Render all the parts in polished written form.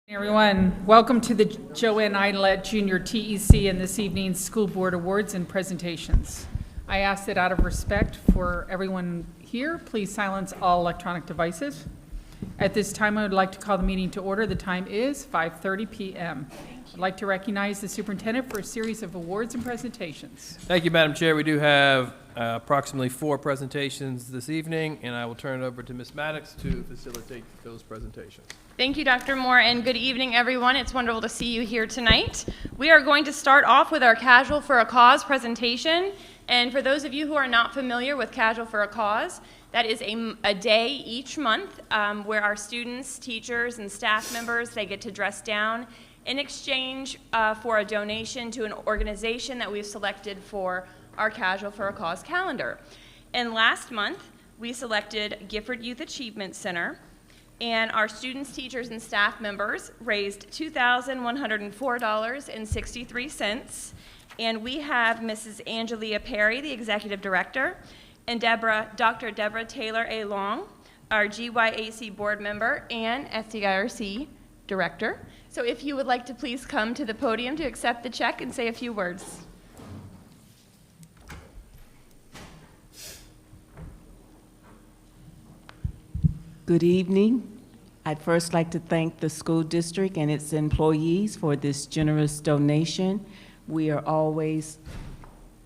Everyone, welcome to the Joanne Idlett Junior TEC and this evening's School Board Awards and presentations. I ask that out of respect for everyone here, please silence all electronic devices. At this time, I would like to call the meeting to order. The time is 5:30 p.m. I'd like to recognize the superintendent for a series of awards and presentations. Thank you, Madam Chair. We do have approximately 4 presentations this evening, and I will turn it over to Ms. Maddox to facilitate those presentations. Thank you, Dr. Moore, and good evening, everyone. It's wonderful to see you here tonight. We are going to start off with our Casual for a Cause presentation. And for those of you who are not familiar with Casual for a Cause, that is a day each month where our students, teachers, and staff members, they get to dress down in exchange for a donation to an organization that we've selected for our Casual for a Cause calendar. And last month, we selected Gifford Youth Achievement Center, and our students, teachers, and staff members raised $2,104.63. And we have Mrs. Angelia Perry, the Executive Director, and Dr. Deborah Taylor A. Long, our GYAC Board Member and SDIRC Director. So if you would like to please come to the podium to accept the check and say a few words. Good evening. I'd first like to thank the school district and its employees for this generous donation. We are always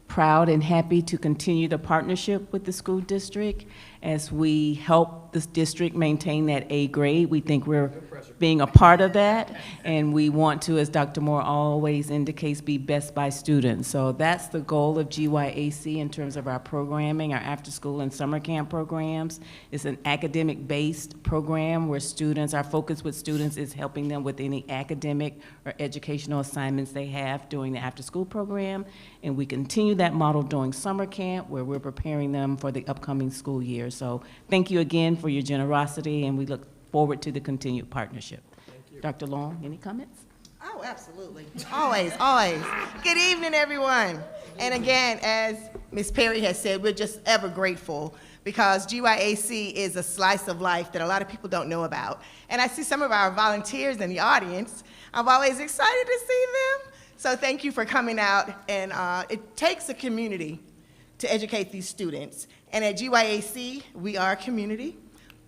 proud and happy to continue the partnership with the school district as we help this district maintain that A grade. We think we're being a part of that, and we want to, as Dr. Moore always indicates, be best by students. So that's the goal of GYAC in terms of our programming, our after-school and summer camp programs. It's an academic-based program where students, our focus with students is helping them with any academic or educational assignments they have during the after-school program, and we continue that model during summer camp where we're preparing them for the upcoming school year. So thank you again for your generosity, and we look forward to the continued partnership. Dr. Long, any comments? Oh, absolutely. Always, always. Good evening, everyone. And again, as Ms. Perry has said, we're just ever grateful because GYAC is a slice of life that a lot of people don't know about. And I see some of our volunteers in the audience. I'm always excited to see them. So thank you for coming out. And it takes a community to educate these students. And at GYAC, we are a community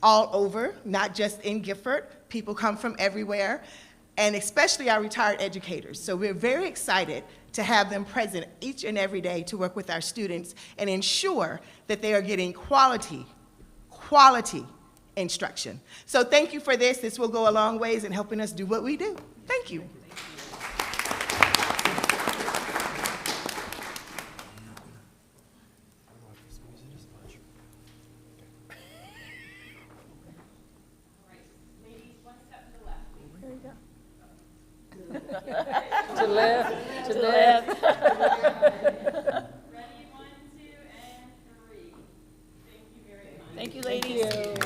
all over, not just in Gifford. People come from everywhere, and especially our retired educators. So we're very excited to have them present each and every day to work with our students and ensure that they are getting quality instruction. So thank you for this. This will go a long ways in helping us do what we do. Thank you. To left, to left. Ready, 1, 2, and 3. Thank you very much. Thank you, ladies. Thank you.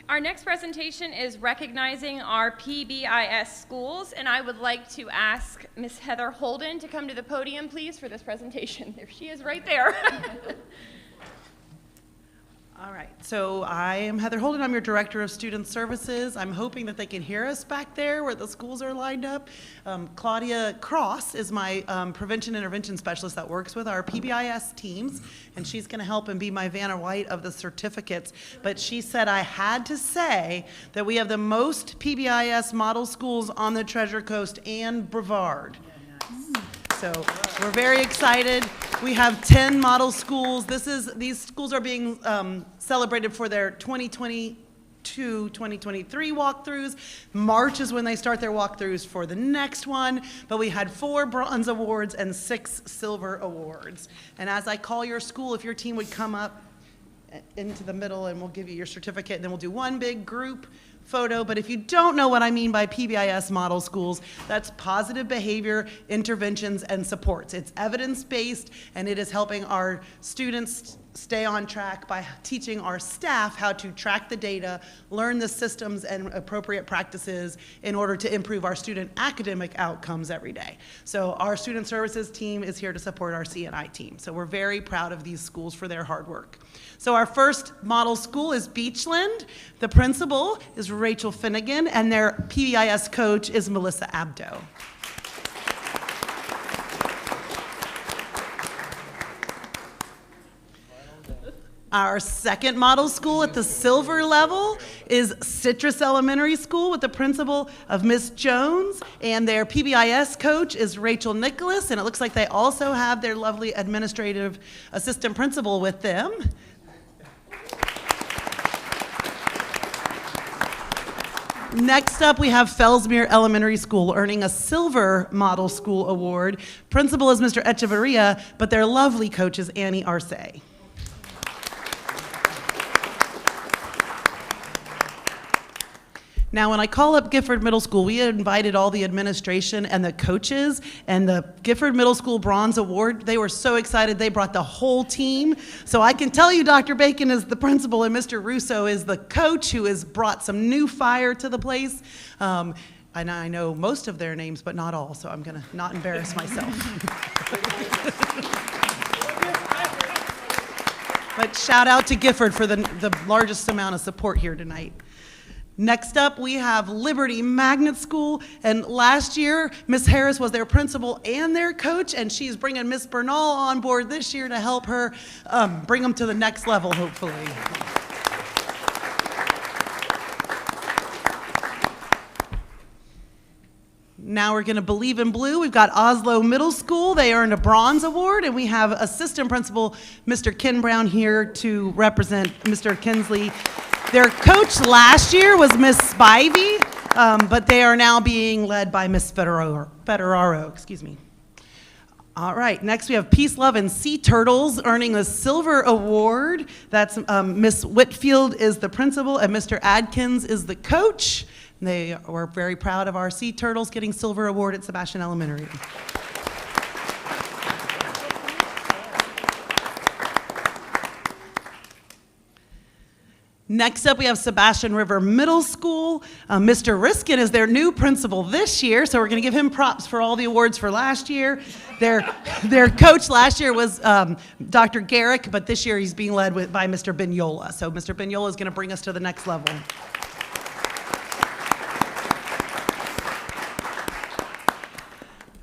Our next presentation is recognizing our PBIS schools, and I would like to ask Ms. Heather Holden to come to the podium, please, for this presentation. There she is right there. All right, so I am Heather Holden. I'm your Director of Student Services. I'm hoping that they can hear us back there where the schools are lined up. Claudia Cross is my Prevention Intervention Specialist that works with our PBIS teams, and she's gonna help and be my Vanna White of the certificates. But she said I had to say that we have the most PBIS model schools on the Treasure Coast and Brevard. So we're very excited. We have 10 model schools. These schools are being celebrated for their 2022-2023 walkthroughs. March is when they start their walkthroughs for the next one. But we had 4 bronze awards and 6 silver awards. And as I call your school, if your team would come up into the middle and we'll give you your certificate, and then we'll do one big group photo. But if you don't know what I mean by PBIS model schools, that's positive behavior interventions and supports. It's evidence-based, and it is helping our students, stay on track by teaching our staff how to track the data, learn the systems and appropriate practices in order to improve our student academic outcomes every day. So our student services team is here to support our C&I team. So we're very proud of these schools for their hard work. So our first model school is Beachland. The principal is Rachel Finnegan, and their PBIS coach is Melissa Abdo. Our second model school at the silver level is Citrus Elementary School with the principal of Miss Jones, and their PBIS coach is Rachel Nicholas, and it looks like they also have their lovely administrative assistant principal with them. Next up, we have Fellsmere Elementary School earning a Silver Model School Award. Principal is Mr. Echeverria, but their lovely coach is Annie Arce. Now, when I call up Gifford Middle School, we invited all the administration and the coaches, and the Gifford Middle School Bronze Award, they were so excited they brought the whole team. So I can tell you Dr. Bacon is the principal and Mr. Russo is the coach who has brought some new fire to the place. And I know most of their names, but not all, so I'm gonna not embarrass myself. But shout out to Gifford for the largest amount of support here tonight. Next up, we have Liberty Magnet School, and last year, Miss Harris was their principal and their coach, and she's bringing Miss Bernal on board this year to help her bring them to the next level, hopefully. Now we're going to Believe in Blue. We've got Oslo Middle School. They earned a bronze award, and we have assistant principal Mr. Ken Brown here to represent Mr. Kinsley. Their coach last year was Miss Spivey, but they are now being led by Miss Federaro, excuse me. All right, next we have Peace, Love, and Sea Turtles earning a silver award. That's Miss Whitfield is the principal, and Mr. Adkins is the coach. They were very proud of our Sea Turtles getting silver award at Sebastian Elementary. Next up, we have Sebastian River Middle School. Mr. Riskin is their new principal this year, so we're going to give him props for all the awards for last year. Their coach last year was Dr. Garrick, but this year he's being led by Mr. Vignola. So Mr. Vignola is going to bring us to the next level.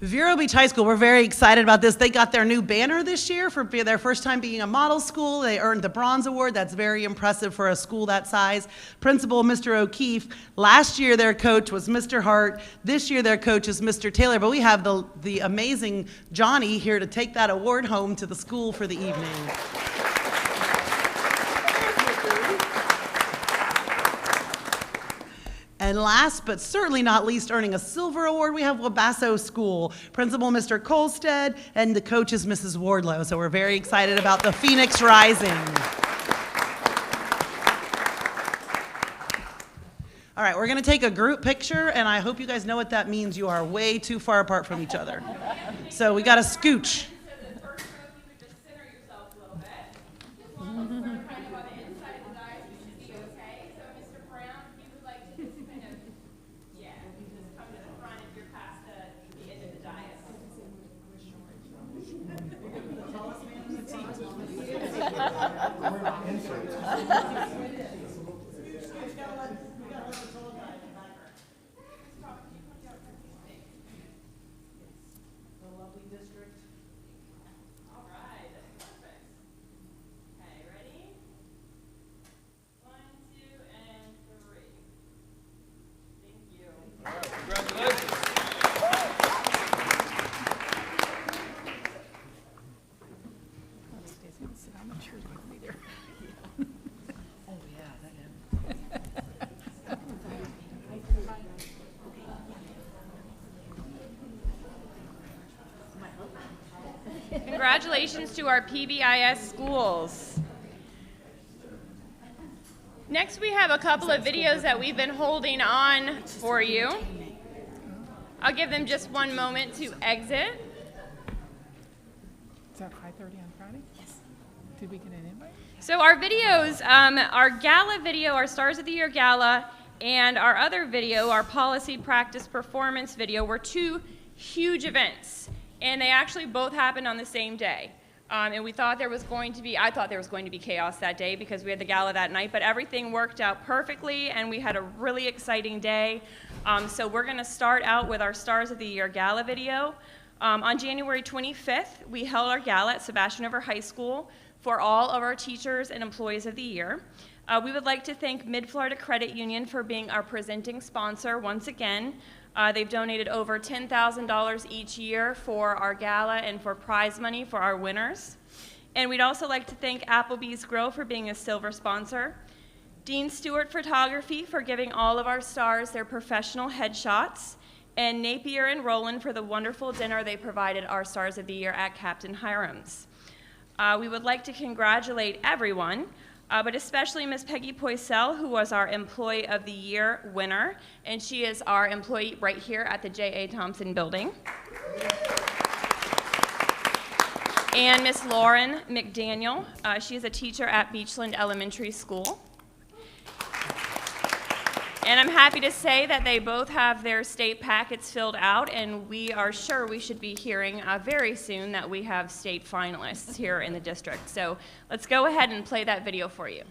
Vero Beach High School, we're very excited about this. They got their new banner this year for their first time being a model school. They earned the bronze award. That's very impressive for a school that size. Principal, Mr. O'Keefe. Last year, their coach was Mr. Hart. This year, their coach is Mr. Taylor. But we have the amazing Johnny here to take that award home to the school for the evening. And last but certainly not least, earning a silver award, we have Wabasso School. Principal, Mr. Kolstead, and the coach is Mrs. Wardlow. So we're very excited about the Phoenix Rising. All right, we're gonna take a group picture, and I hope you guys know what that means. You are way too far apart from each other. So we gotta scooch. Congratulations to our PBIS schools. Next, we have a couple of videos that we've been holding on for you. I'll give them just one moment to exit. Is that 5:30 on Friday? Yes. Did we get an invite? So our videos, our gala video, our Stars of the Year gala, and our other video, our policy practice performance video, were two huge events. And they actually both happened on the same day. And we thought there was going to be, I thought there was going to be chaos that day because we had the gala that night, but everything worked out perfectly and we had a really exciting day. So we're gonna start out with our Stars of the Year gala video. On January 25th, we held our gala at Sebastian River High School for all of our teachers and employees of the year. We would like to thank Mid-Florida Credit Union for being our presenting sponsor once again. They've donated over $10,000 each year for our gala and for prize money for our winners. And we'd also like to thank Applebee's Grill for being a silver sponsor, Dean Stewart Photography for giving all of our stars their professional headshots, and Napier and Roland for the wonderful dinner they provided our Stars of the Year at Captain Hiram's. We would like to congratulate everyone, but especially Ms. Peggy Poisel, who was our Employee of the Year winner, and she is our employee right here at the J.A. Thompson building. And Ms. Lauren McDaniel, she is a teacher at Beachland Elementary School. And I'm happy to say that they both have their state packets filled out, and we are sure we should be hearing very soon that we have state finalists here in the district. So let's go ahead and play that video for you.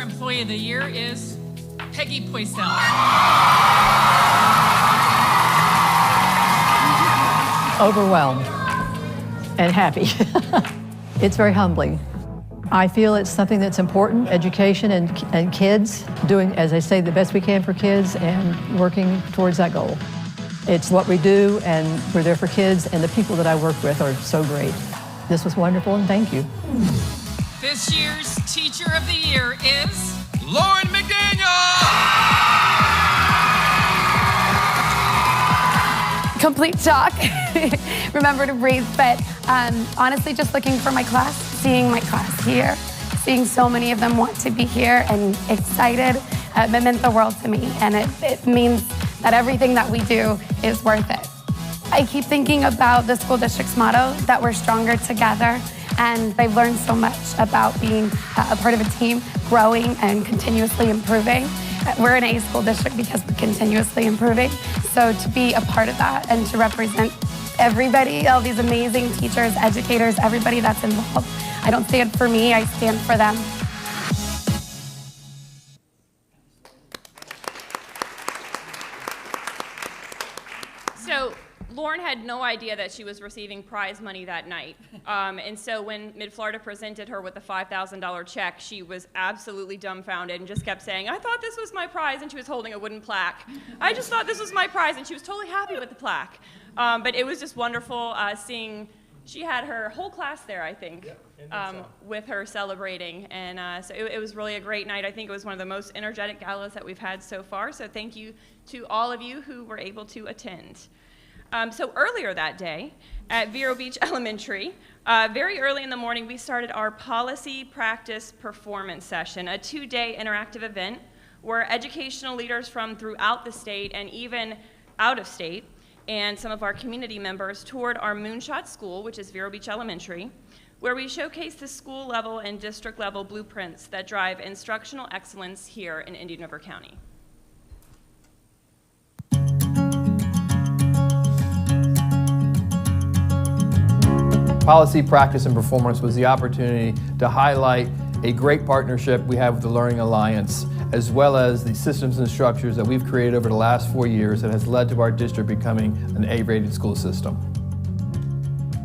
Employee of the Year is Peggy Poisel. Overwhelmed and happy. It's very humbling. I feel it's something that's important, education and kids, doing, as I say, the best we can for kids and working towards that goal. It's what we do, and we're there for kids, and the people that I work with are so great. This was wonderful, and thank you. This year's Teacher of the Year is Lauren McDaniel! Complete shock. Remember to breathe, but honestly, just looking for my class, seeing my class here, seeing so many of them want to be here and excited, it meant the world to me, and it means that everything that we do is worth it. I keep thinking about the school district's motto, that we're stronger together, and I've learned so much about being a part of a team, growing and continuously improving. We're an A school district because we're continuously improving. So to be a part of that and to represent everybody, all these amazing teachers, educators, everybody that's involved, I don't stand for me, I stand for them. So Lauren had no idea that she was receiving prize money that night. And so when Mid-Florida presented her with the $5,000 check, she was absolutely dumbfounded and just kept saying, I thought this was my prize, and she was holding a wooden plaque. I just thought this was my prize, and she was totally happy with the plaque. But it was just wonderful seeing, she had her whole class there, I think, with her celebrating. And so it was really a great night. I think it was one of the most energetic galas that we've had so far. So thank you to all of you who were able to attend. So earlier that day at Vero Beach Elementary, very early in the morning, we started our policy practice performance session, a 2-day interactive event where educational leaders from throughout the state and even out of state and some of our community members toured our Moonshot School, which is Vero Beach Elementary, where we showcased the school level and district level blueprints that drive instructional excellence here in Indian River County. Policy, practice, and performance was the opportunity to highlight a great partnership we have with the Learning Alliance as well as the systems and structures that we've created over the last 4 years that has led to our district becoming an A-rated school system.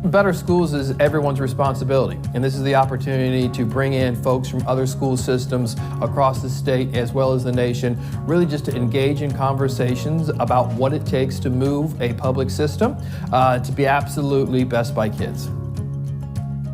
Better schools is everyone's responsibility, and this is the opportunity to bring in folks from other school systems across the state as well as the nation, really just to engage in conversations about what it takes to move a public system to be absolutely best by kids.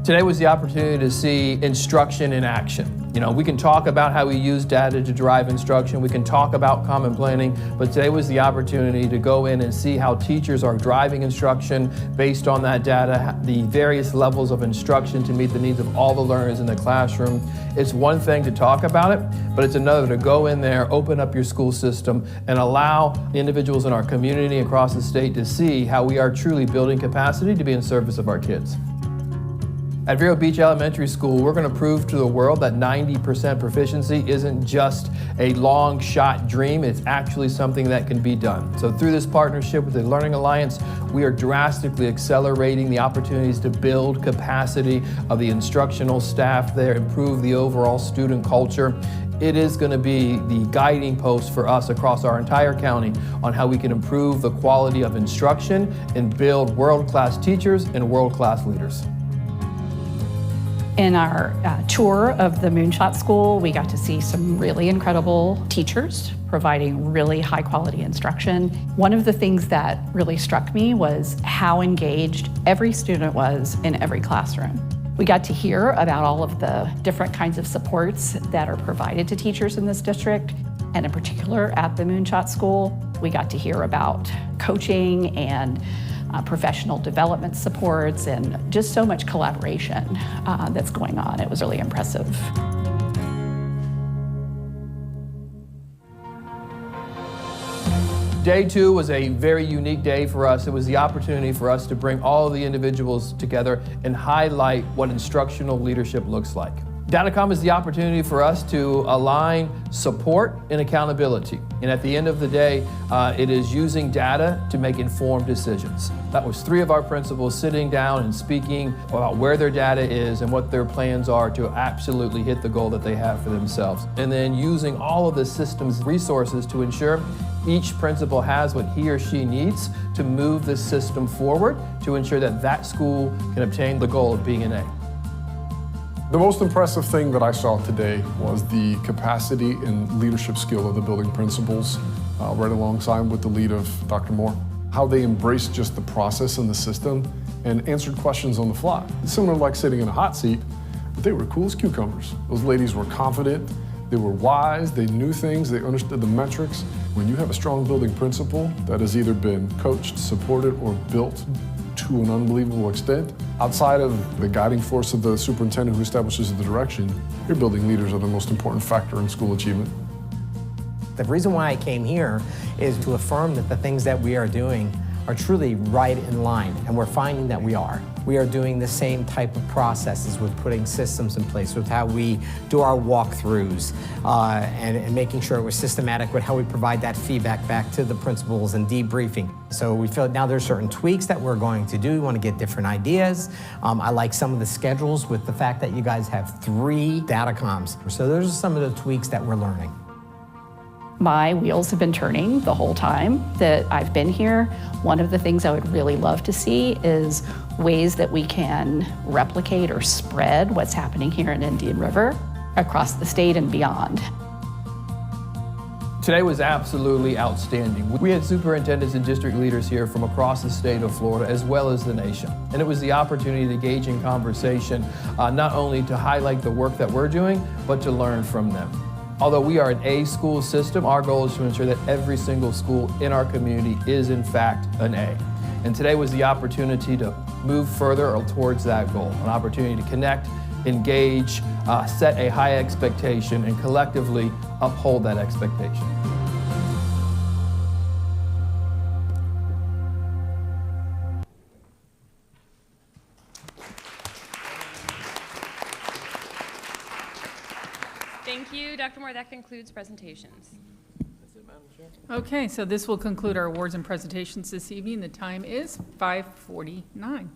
Today was the opportunity to see instruction in action. You know, we can talk about how we use data to drive instruction, we can talk about common planning, but today was the opportunity to go in and see how teachers are driving instruction based on that data, the various levels of instruction to meet the needs of all the learners in the classroom. It's one thing to talk about it, but it's another to go in there, open up your school system, and allow individuals in our community across the state to see how we are truly building capacity to be in service of our kids. At Vero Beach Elementary School, we're going to prove to the world that 90% proficiency isn't just a long shot dream, it's actually something that can be done. So through this partnership with the Learning Alliance, we are drastically accelerating the opportunities to build capacity of the instructional staff there, improve the overall student culture. It is going to be the guiding post for us across our entire county on how we can improve the quality of instruction and build world-class teachers and world-class leaders. In our tour of the Moonshot School, we got to see some really incredible teachers providing really high quality instruction. One of the things that really struck me was how engaged every student was in every classroom. We got to hear about all of the different kinds of supports that are provided to teachers in this district, and in particular at the Moonshot School. We got to hear about coaching and professional development supports and just so much collaboration that's going on. It was really impressive. Day 2 was a very unique day for us. It was the opportunity for us to bring all of the individuals together and highlight what instructional leadership looks like. Datacom is the opportunity for us to align support and accountability. And at the end of the day, it is using data to make informed decisions. That was 3 of our principals sitting down and speaking about where their data is and what their plans are to absolutely hit the goal that they have for themselves. And then using all of the system's resources to ensure each principal has what he or she needs to move the system forward to ensure that that school can obtain the goal of being an A. The most impressive thing that I saw today was the capacity and leadership skill of the building principals, right alongside with the lead of Dr. Moore. How they embraced just the process and the system and answered questions on the fly. It's similar to like sitting in a hot seat, but they were cool as cucumbers. Those ladies were confident, they were wise, they knew things, they understood the metrics. When you have a strong building principal that has either been coached, supported, or built to an unbelievable extent, outside of the guiding force of the superintendent who establishes the direction, your building leaders are the most important factor in school achievement. The reason why I came here is to affirm that the things that we are doing are truly right in line, and we're finding that we are. We are doing the same type of processes with putting systems in place, with how we do our walkthroughs, and making sure we're systematic with how we provide that feedback back to the principals and debriefing. So we feel now there's certain tweaks that we're going to do. We want to get different ideas. I like some of the schedules with the fact that you guys have 3 datacoms. So those are some of the tweaks that we're learning. My wheels have been turning the whole time that I've been here. One of the things I would really love to see is ways that we can replicate or spread what's happening here in Indian River across the state and beyond. Today was absolutely outstanding. We had superintendents and district leaders here from across the state of Florida as well as the nation. And it was the opportunity to engage in conversation, not only to highlight the work that we're doing, but to learn from them. Although we are an A school system, our goal is to ensure that every single school in our community is in fact an A. And today was the opportunity to move further towards that goal, an opportunity to connect, engage, set a high expectation, and collectively uphold that expectation. Thank you, Dr. Moore. That concludes presentations. Okay, so this will conclude our awards and presentations this evening. The time is 5:49.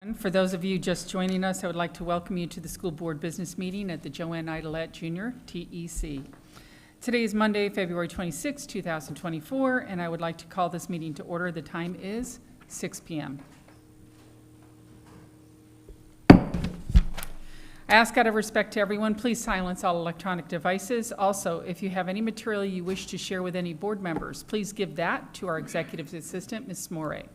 And for those of you just joining us, I would like to welcome you to the school board business meeting at the Joanne Idlett Jr. TEC. Today is Monday, February 26, 2024, and I would like to call this meeting to order. The time is 6 p.m. I ask out of respect to everyone, please silence all electronic devices. Also, if you have any material you wish to share with any board members, please give that to our executive assistant, Ms. Morey.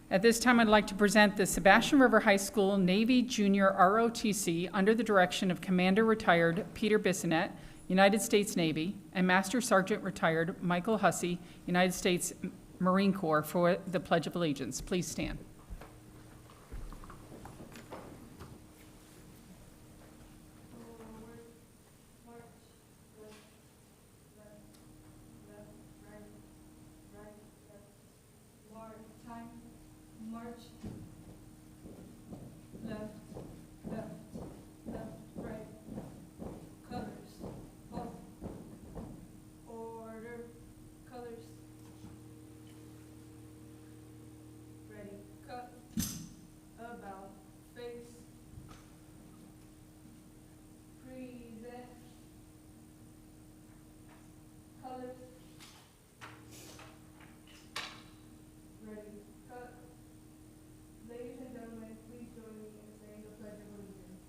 At this time, I'd like to present the Sebastian River High School Navy Junior ROTC under the direction of Commander Retired Peter Bissonette, United States Navy, and Master Sergeant Retired Michael Hussey, United States Marine Corps, for the Pledge of Allegiance. Please stand. March, left, left, left, right, colors, halt, order, colors, ready, cut, about, face, present, colors, ready, cut. Ladies and gentlemen, please join me in saying the Pledge of Allegiance.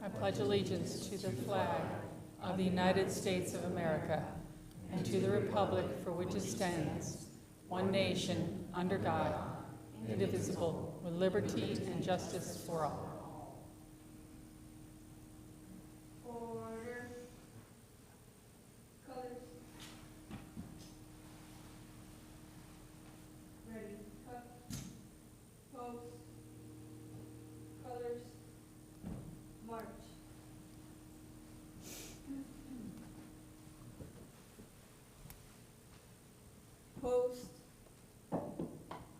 I pledge allegiance to the flag of the United States of America and to the republic for which it stands, one nation, under God, indivisible, with liberty and justice for all. Order, colors, ready, cut, post, colors, march. Post,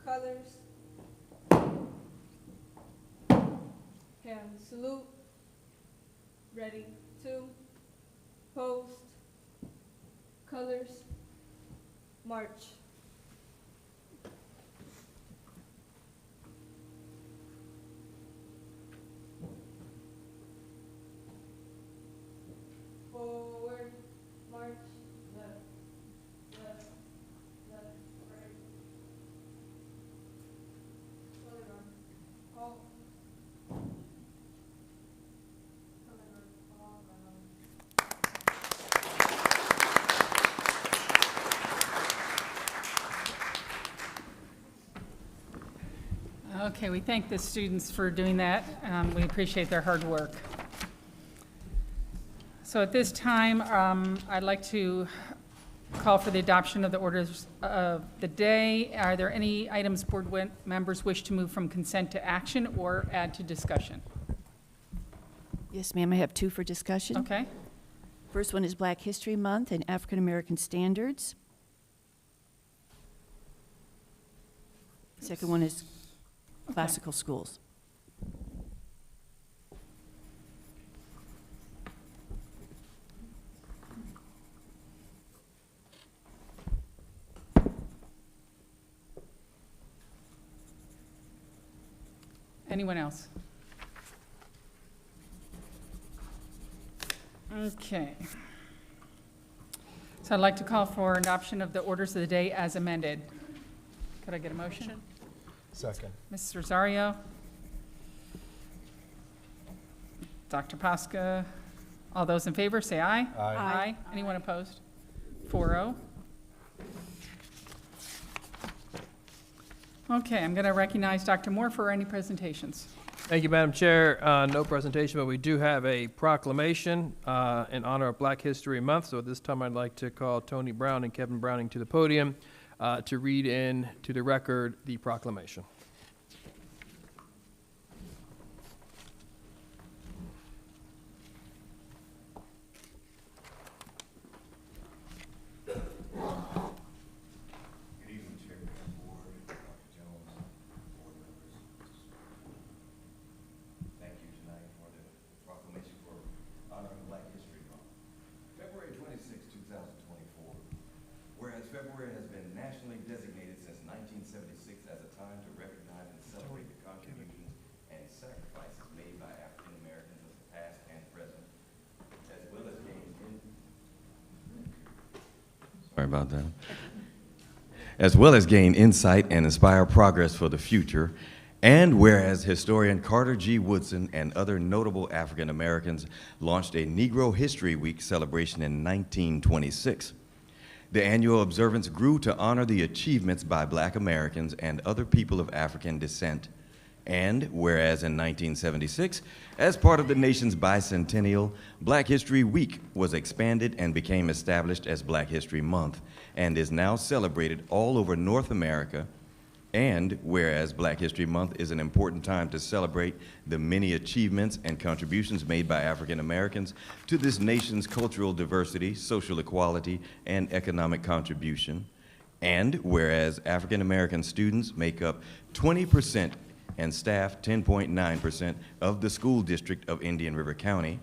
colors, hand salute, ready, two, post, colors, march. Forward, march, left, left, left, right. Color run, halt. Color run, all around. Okay, we thank the students for doing that. We appreciate their hard work. So at this time, I'd like to call for the adoption of the orders of the day. Are there any items board members wish to move from consent to action or add to discussion? Yes, ma'am, I have two for discussion. Okay, First one is Black History Month and African American Standards. Second one is classical schools. anyone else? Okay. So I'd like to call for adoption of the orders of the day as amended. Could I get a motion? Second. Mrs. Rosario? Dr. Pasca? All those in favor, say aye. Aye. Aye. Anyone opposed? 4-0. Okay, I'm going to recognize Dr. Moore for any presentations. Thank you, Madam Chair. No presentation, but we do have a proclamation in honor of Black History Month. So at this time, I'd like to call Tony Brown and Kevin Browning to the podium to read in to the record the proclamation. February has been nationally designated since 1976 as a time to recognize about that. As well as gain insight and inspire progress for the future. And whereas historian Carter G. Woodson and other notable African Americans launched a Negro History Week celebration in 1926. The annual observance grew to honor the achievements by Black Americans and other people of African descent. And whereas in 1976, as part of the nation's bicentennial, Black History Week was expanded and became established as Black History Month and is now celebrated all over North America. And whereas Black History Month is an important time to celebrate the many achievements and contributions made by African Americans to this nation's cultural diversity, social equality, and economic contribution. And whereas African American students make up 20% and staff 10.9% of the school district of Indian River County,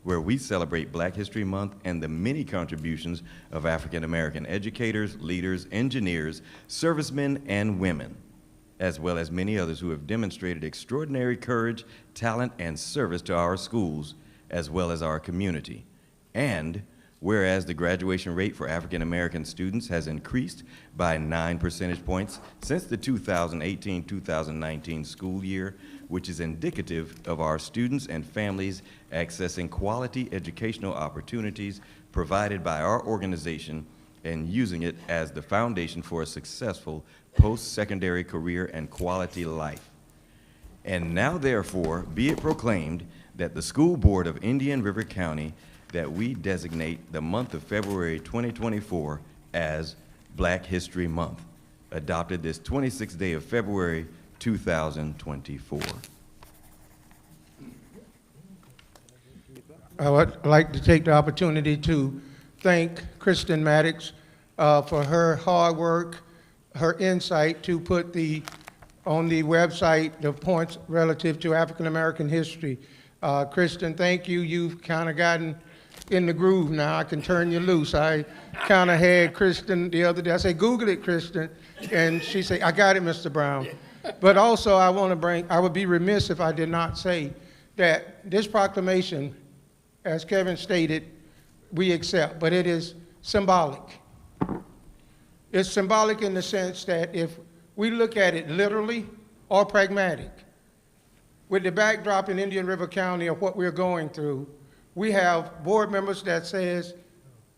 where we celebrate Black History Month and the many contributions of African American educators, leaders, engineers, servicemen, and women, as well as many others who have demonstrated extraordinary courage, talent, and service to our schools, as well as our community. And whereas the graduation rate for African American students has increased by 9 percentage points since the 2018-2019 school year, which is indicative of our students and families accessing quality educational opportunities provided by our organization and using it as the foundation for a successful post-secondary career and quality life. And now, therefore, be it proclaimed that the School Board of Indian River County that we designate the month of February 2024 as Black History Month, adopted this 26th day of February 2024. I would like to take the opportunity to thank Kristen Maddox for her hard work, her insight to put on the website the points relative to African American history. Kristen, thank you. You've kind of gotten in the groove now. I can turn you loose. I kind of had Kristen the other day. I said, Google it, Kristen. And she said, I got it, Mr. Brown. But also I would be remiss if I did not say that this proclamation, as Kevin stated, we accept, but it is symbolic. It's symbolic in the sense that if we look at it literally or pragmatic, with the backdrop in Indian River County of what we're going through, we have board members that says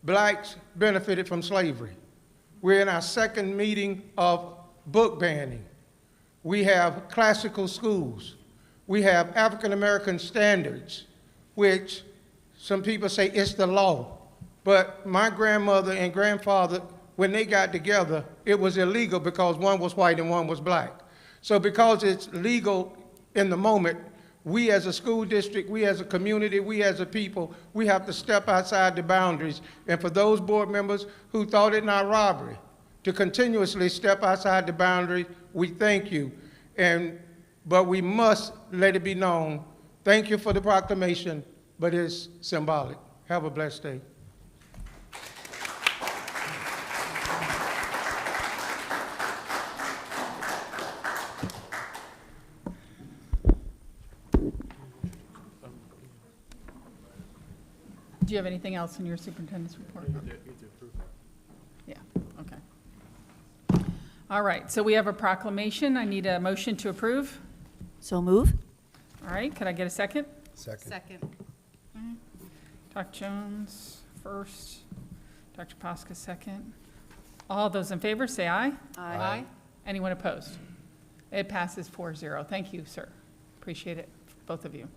blacks benefited from slavery. We're in our second meeting of book banning. We have classical schools. We have African American standards, which some people say it's the law. But my grandmother and grandfather, when they got together, it was illegal because one was white and one was black. So because it's legal in the moment, we as a school district, we as a community, we as a people, we have to step outside the boundaries. And for those board members who thought it not robbery to continuously step outside the boundary, we thank you. But we must let it be known, thank you for the proclamation, but it's symbolic. Have a blessed day. Do you have anything else in your superintendent's report? Yeah, okay. All right, so we have a proclamation. I need a motion to approve. So move. All right, could I get a second? Second. Dr. Jones first, Dr. Posca second. All those in favor, say aye. Aye. Anyone opposed? It passes 4-0. Thank you, sir. Appreciate it, both of you.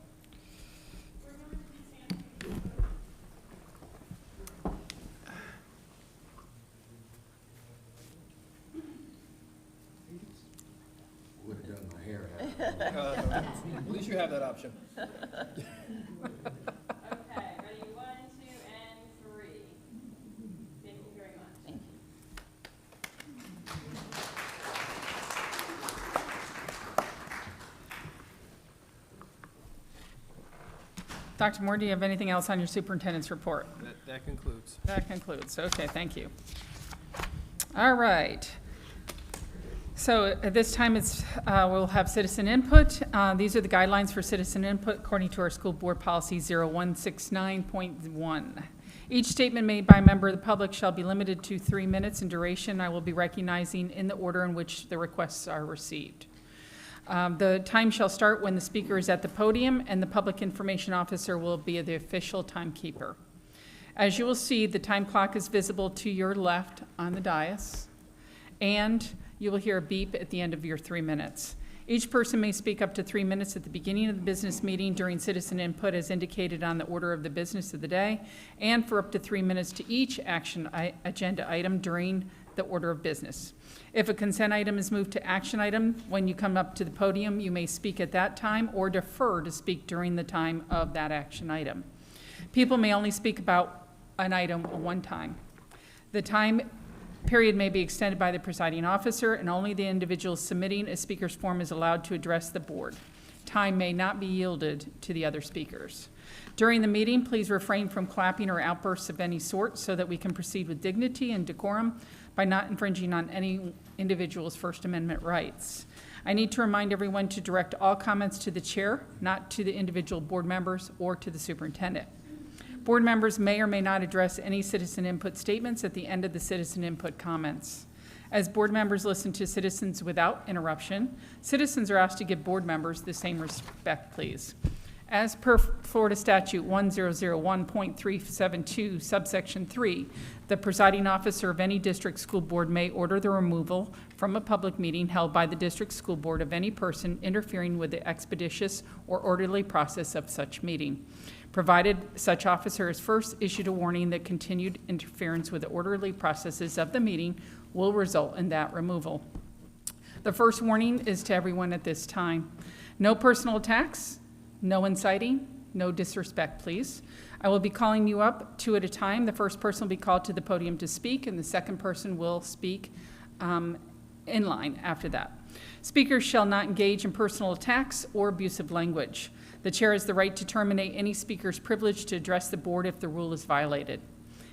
At least you have that option. Okay, ready, 1, 2, and 3. Thank you very much. Thank you. Dr. Moore, do you have anything else on your superintendent's report? That concludes. That concludes. Okay, thank you. All right. So at this time, we'll have citizen input. These are the guidelines for citizen input according to our school board policy 0169.1. Each statement made by a member of the public shall be limited to 3 minutes in duration. I will be recognizing in the order in which the requests are received. The time shall start when the speaker is at the podium, and the public information officer will be the official timekeeper. As you will see, the time clock is visible to your left on the dais, and you will hear a beep at the end of your 3 minutes. Each person may speak up to 3 minutes at the beginning of the business meeting during citizen input as indicated on the order of the business of the day, and for up to 3 minutes to each agenda item during the order of business. If a consent item is moved to action item, when you come up to the podium, you may speak at that time or defer to speak during the time of that action item. People may only speak about an item one time. The time period may be extended by the presiding officer, and only the individual submitting a speaker's form is allowed to address the board. Time may not be yielded to the other speakers. During the meeting, please refrain from clapping or outbursts of any sort so that we can proceed with dignity and decorum by not infringing on any individual's First Amendment rights. I need to remind everyone to direct all comments to the chair, not to the individual board members or to the superintendent. Board members may or may not address any citizen input statements at the end of the citizen input comments. As board members listen to citizens without interruption, citizens are asked to give board members the same respect, please. As per Florida Statute 1001.372, subsection 3, the presiding officer of any district school board may order the removal from a public meeting held by the district school board of any person interfering with the expeditious or orderly process of such meeting, provided such officer is first issued a warning that continued interference with the orderly processes of the meeting will result in that removal. The first warning is to everyone at this time. No personal attacks, no inciting, no disrespect, please. I will be calling you up 2 at a time. The first person will be called to the podium to speak, and the second person will speak in line after that. Speakers shall not engage in personal attacks or abusive language. The chair has the right to terminate any speaker's privilege to address the board if the rule is violated.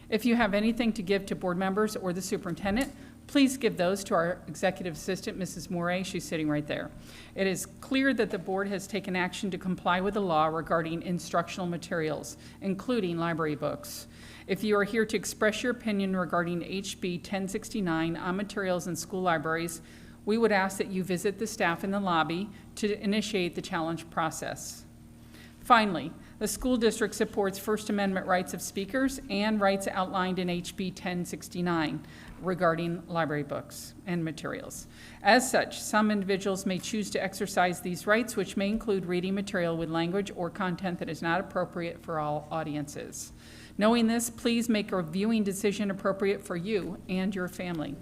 If you have anything to give to board members or the superintendent, please give those to our executive assistant, Mrs. Morey. She's sitting right there. It is clear that the board has taken action to comply with the law regarding instructional materials, including library books. If you are here to express your opinion regarding HB 1069 on materials in school libraries, we would ask that you visit the staff in the lobby to initiate the challenge process. Finally, the school district supports First Amendment rights of speakers and rights outlined in HB 1069 regarding library books and materials. As such, some individuals may choose to exercise these rights, which may include reading material with language or content that is not appropriate for all audiences. Knowing this, please make a viewing decision appropriate for you and your family.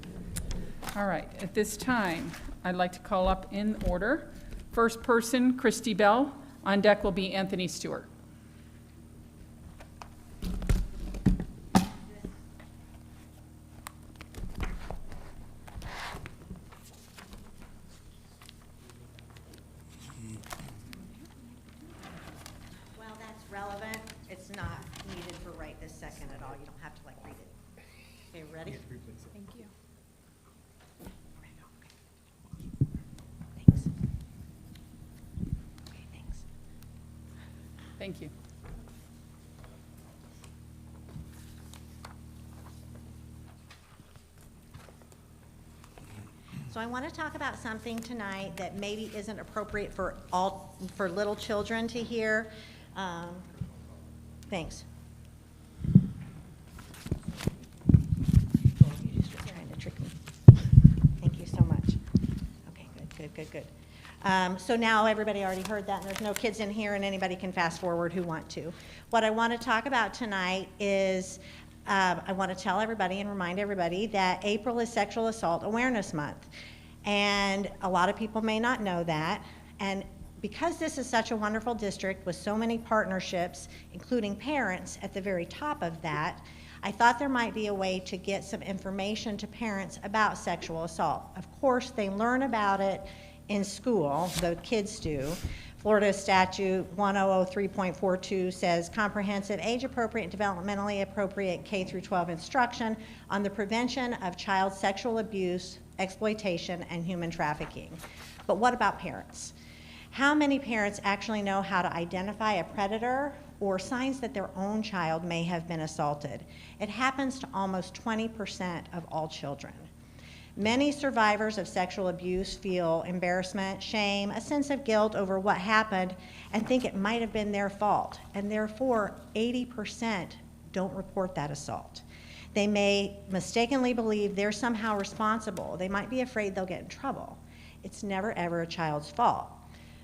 All right, at this time, I'd like to call up in order. First person, Christy Bell. On deck will be Anthony Stewart. Well, that's relevant. It's not needed for right this second at all. You don't have to read it. Okay, ready? Thank you. Thanks. Okay, thanks. Thank you. So I want to talk about something tonight that maybe isn't appropriate for little children to hear. Thanks. You're just trying to trick me. Thank you so much. Okay, good. So now everybody already heard that, and there's no kids in here, and anybody can fast forward who want to. What I want to talk about tonight is I want to tell everybody and remind everybody that April is Sexual Assault Awareness Month. And a lot of people may not know that. And because this is such a wonderful district with so many partnerships, including parents at the very top of that, I thought there might be a way to get some information to parents about sexual assault. Of course, they learn about it in school, the kids do. Florida Statute 1003.42 says comprehensive, age-appropriate, and developmentally appropriate K through 12 instruction on the prevention of child sexual abuse, exploitation, and human trafficking. But what about parents? How many parents actually know how to identify a predator or signs that their own child may have been assaulted? It happens to almost 20% of all children. Many survivors of sexual abuse feel embarrassment, shame, a sense of guilt over what happened, and think it might have been their fault. And therefore, 80% don't report that assault. They may mistakenly believe they're somehow responsible. They might be afraid they'll get in trouble. It's never, ever a child's fault.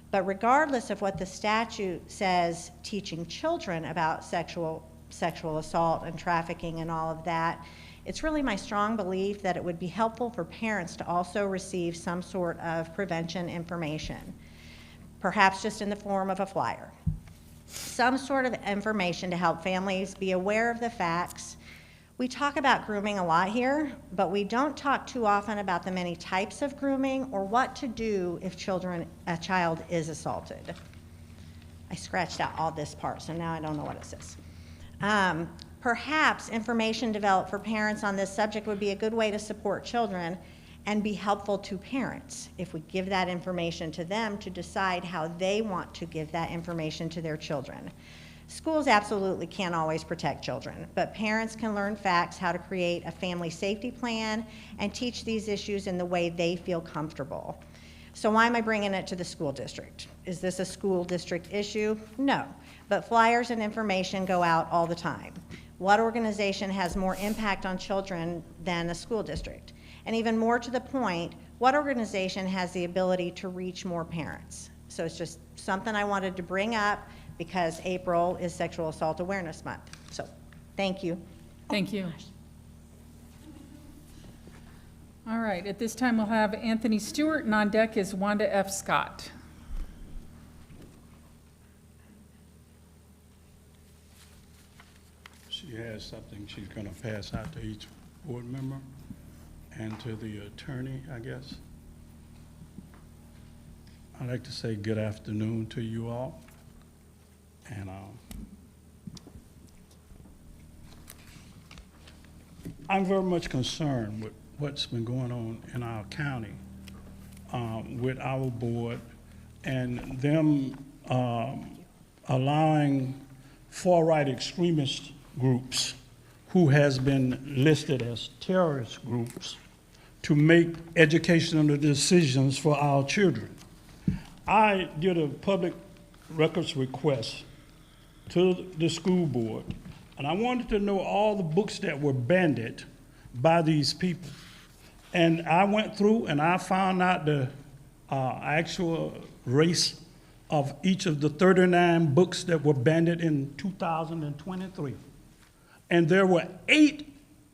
But regardless of what the statute says, teaching children about sexual assault and trafficking and all of that, it's really my strong belief that it would be helpful for parents to also receive some sort of prevention information, perhaps just in the form of a flyer. Some sort of information to help families be aware of the facts. We talk about grooming a lot here, but we don't talk too often about the many types of grooming or what to do if a child is assaulted. I scratched out all this part, so now I don't know what it says. Perhaps information developed for parents on this subject would be a good way to support children and be helpful to parents if we give that information to them to decide how they want to give that information to their children. Schools absolutely can't always protect children, but parents can learn facts, how to create a family safety plan, and teach these issues in the way they feel comfortable. So why am I bringing it to the school district? Is this a school district issue? No, but flyers and information go out all the time. What organization has more impact on children than a school district? And even more to the point, what organization has the ability to reach more parents? So it's just something I wanted to bring up because April is Sexual Assault Awareness Month. So, thank you. Thank you. All right, at this time we'll have Anthony Stewart, and on deck is Wanda F. Scott. She has something she's going to pass out to each board member and to the attorney, I guess. I'd like to say good afternoon to you all. And I'm very much concerned with what's been going on in our county with our board and them allowing far-right extremist groups who has been listed as terrorist groups to make educational decisions for our children. I did a public records request to the school board, and I wanted to know all the books that were banned by these people. And I went through and I found out the actual race of each of the 39 books that were banned in 2023. And there were 8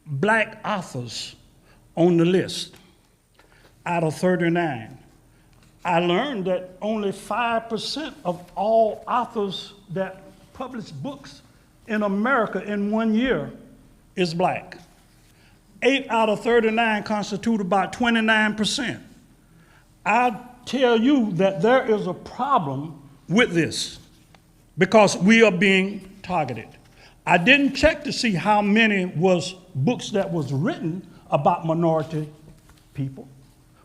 black authors on the list out of 39. I learned that only 5% of all authors that publish books in America in 1 year is black. 8 out of 39 constitute about 29%. I tell you that there is a problem with this because we are being targeted. I didn't check to see how many was books that was written about minority people,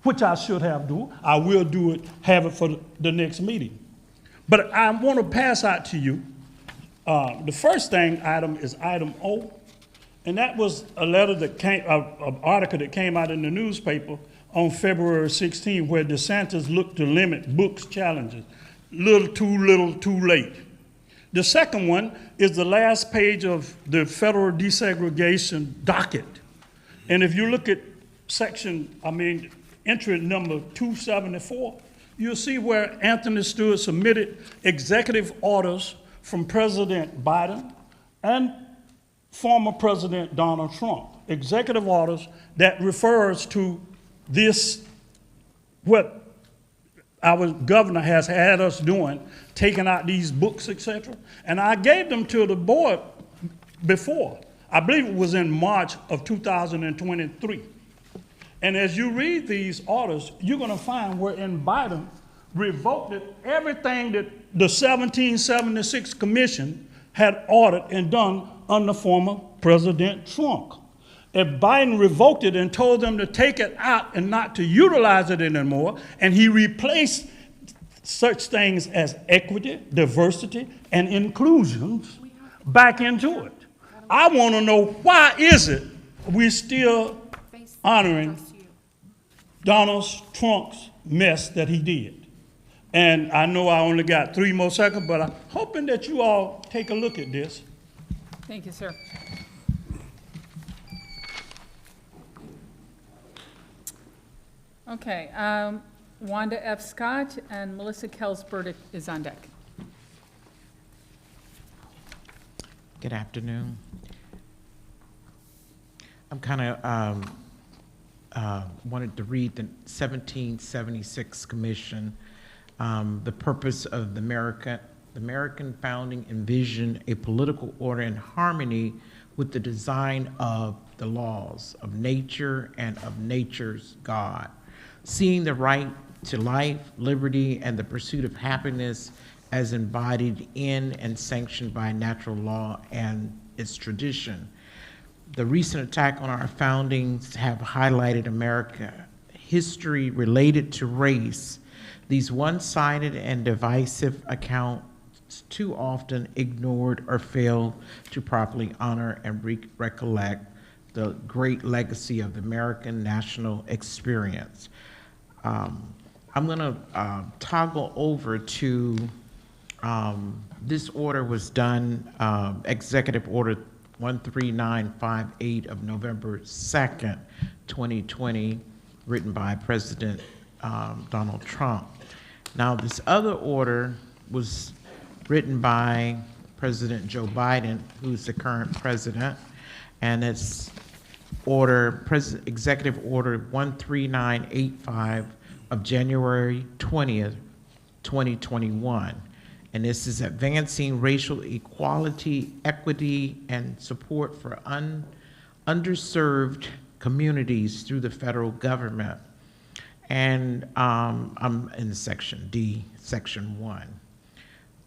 which I should have done. I will do it, have it for the next meeting. But I want to pass out to you, the first item is item O, and that was a letter that came, an article that came out in the newspaper on February 16, where DeSantis looked to limit books challenges. Little too late. The second one is the last page of the federal desegregation docket. And if you look at entry number 274, you'll see where Anthony Stewart submitted executive orders from President Biden and former President Donald Trump. Executive orders that refers to this, what our governor has had us doing, taking out these books, etc. And I gave them to the board before. I believe it was in March of 2023. And as you read these orders, you're going to find wherein Biden revoked everything that the 1776 Commission had ordered and done under former President Trump. If Biden revoked it and told them to take it out and not to utilize it anymore, and he replaced such things as equity, diversity, and inclusion back into it. I want to know, why is it we're still honoring Donald Trump's mess that he did? And I know I only got 3 more seconds, but I'm hoping that you all take a look at this. Thank you, sir. Okay, Wanda F. Scott and Melissa Kels-Burdick is on deck. Good afternoon. I'm kind of wanted to read the 1776 Commission. The purpose of the American founding envisioned a political order in harmony with the design of the laws of nature and of nature's God, seeing the right to life, liberty, and the pursuit of happiness as embodied in and sanctioned by natural law and its tradition. The recent attack on our foundings have highlighted America history related to race. These one-sided and divisive accounts too often ignored or failed to properly honor and recollect the great legacy of the American national experience. I'm going to toggle over to this order was done, Executive Order 13958 of November 2nd, 2020, written by President Donald Trump. Now, this other order was written by President Joe Biden, who's the current president, and it's Executive Order 13985 of January 20th, 2021. And this is advancing racial equality, equity, and support for underserved communities through the federal government. And I'm in Section D, Section 1.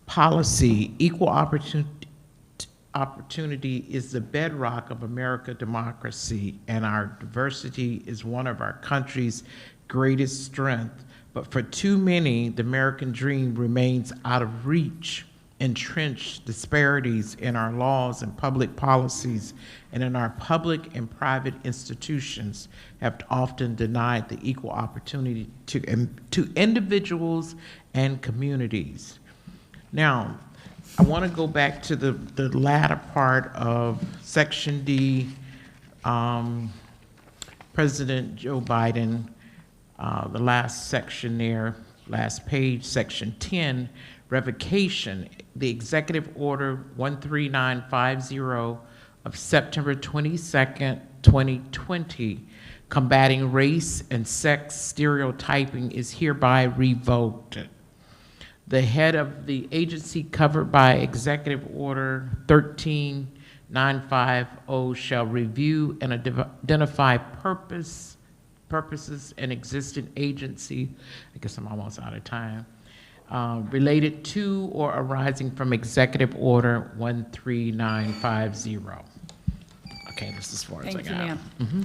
Policy, equal opportunity is the bedrock of American democracy, and our diversity is one of our country's greatest strengths. But for too many, the American dream remains out of reach. Entrenched disparities in our laws and public policies and in our public and private institutions have often denied the equal opportunity to individuals and communities. Now, I want to go back to the latter part of Section D. President Joe Biden, the last section there, last page, Section 10, revocation, the Executive Order 13950 of September 22nd, 2020, combating race and sex stereotyping is hereby revoked. The head of the agency covered by Executive Order 13950 shall review and identify purposes and existing agency, I guess I'm almost out of time, related to or arising from Executive Order 13950. Okay, this is as far as I got. Thank you, ma'am. Mm-hmm.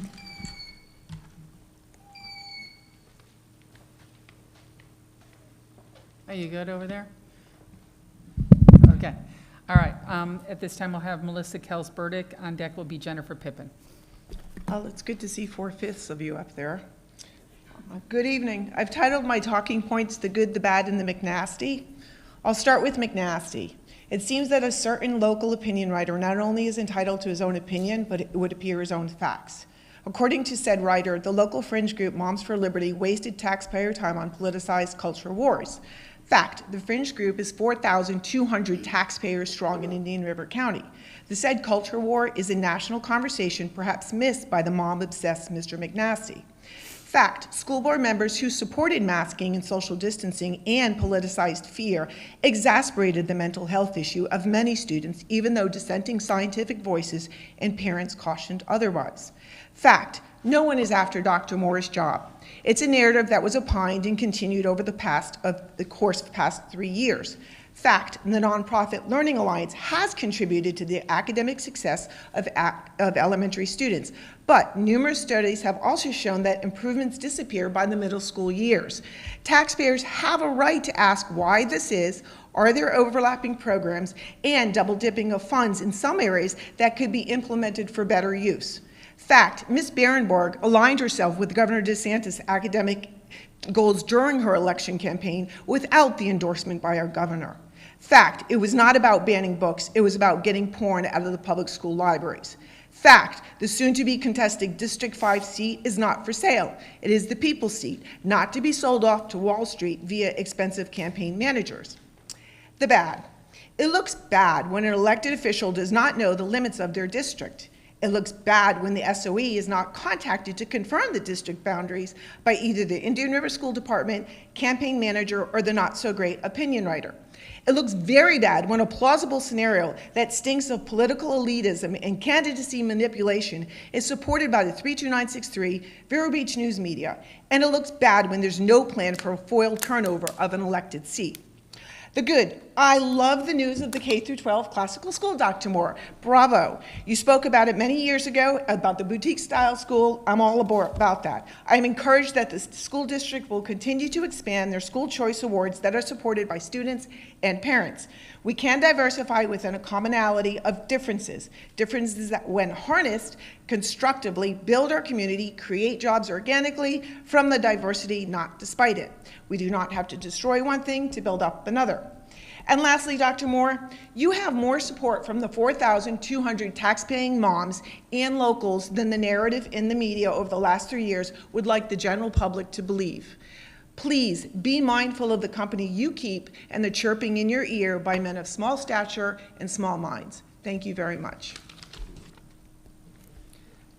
Are you good over there? Okay. All right. At this time, we'll have Melissa Kels-Burdick. On deck will be Jennifer Pippin. It's good to see 4/5 of you up there. Good evening. I've titled my talking points The Good, the Bad, and the McNasty. I'll start with McNasty. It seems that a certain local opinion writer not only is entitled to his own opinion, but it would appear his own facts. According to said writer, the local fringe group Moms for Liberty wasted taxpayer time on politicized culture wars. Fact, the fringe group is 4,200 taxpayers strong in Indian River County. The said culture war is a national conversation perhaps missed by the mom-obsessed Mr. McNasty. Fact, school board members who supported masking and social distancing and politicized fear exacerbated the mental health issue of many students, even though dissenting scientific voices and parents cautioned otherwise. Fact, no one is after Dr. Moore's job. It's a narrative that was opined and continued over the course of the past 3 years. Fact, the nonprofit Learning Alliance has contributed to the academic success of elementary students, but numerous studies have also shown that improvements disappear by the middle school years. Taxpayers have a right to ask why this is. Are there overlapping programs and double dipping of funds in some areas that could be implemented for better use? Fact, Ms. Berenborg aligned herself with Governor DeSantis' academic goals during her election campaign without the endorsement by our governor. Fact, it was not about banning books, it was about getting porn out of the public school libraries. Fact, the soon-to-be contested District 5 seat is not for sale. It is the people's seat, not to be sold off to Wall Street via expensive campaign managers. The bad. It looks bad when an elected official does not know the limits of their district. It looks bad when the SOE is not contacted to confirm the district boundaries by either the Indian River School Department, campaign manager, or the not-so-great opinion writer. It looks very bad when a plausible scenario that stinks of political elitism and candidacy manipulation is supported by the 32963 Vero Beach News Media. And it looks bad when there's no plan for a foiled turnover of an elected seat. The good. I love the news of the K-12 classical school, Dr. Moore. Bravo. You spoke about it many years ago, about the boutique-style school. I'm all about that. I'm encouraged that the school district will continue to expand their school choice awards that are supported by students and parents. We can diversify within a commonality of differences. Differences that, when harnessed constructively, build our community, create jobs organically from the diversity, not despite it. We do not have to destroy one thing to build up another. And lastly, Dr. Moore, you have more support from the 4,200 taxpaying moms and locals than the narrative in the media over the last 3 years would like the general public to believe. Please be mindful of the company you keep and the chirping in your ear by men of small stature and small minds. Thank you very much.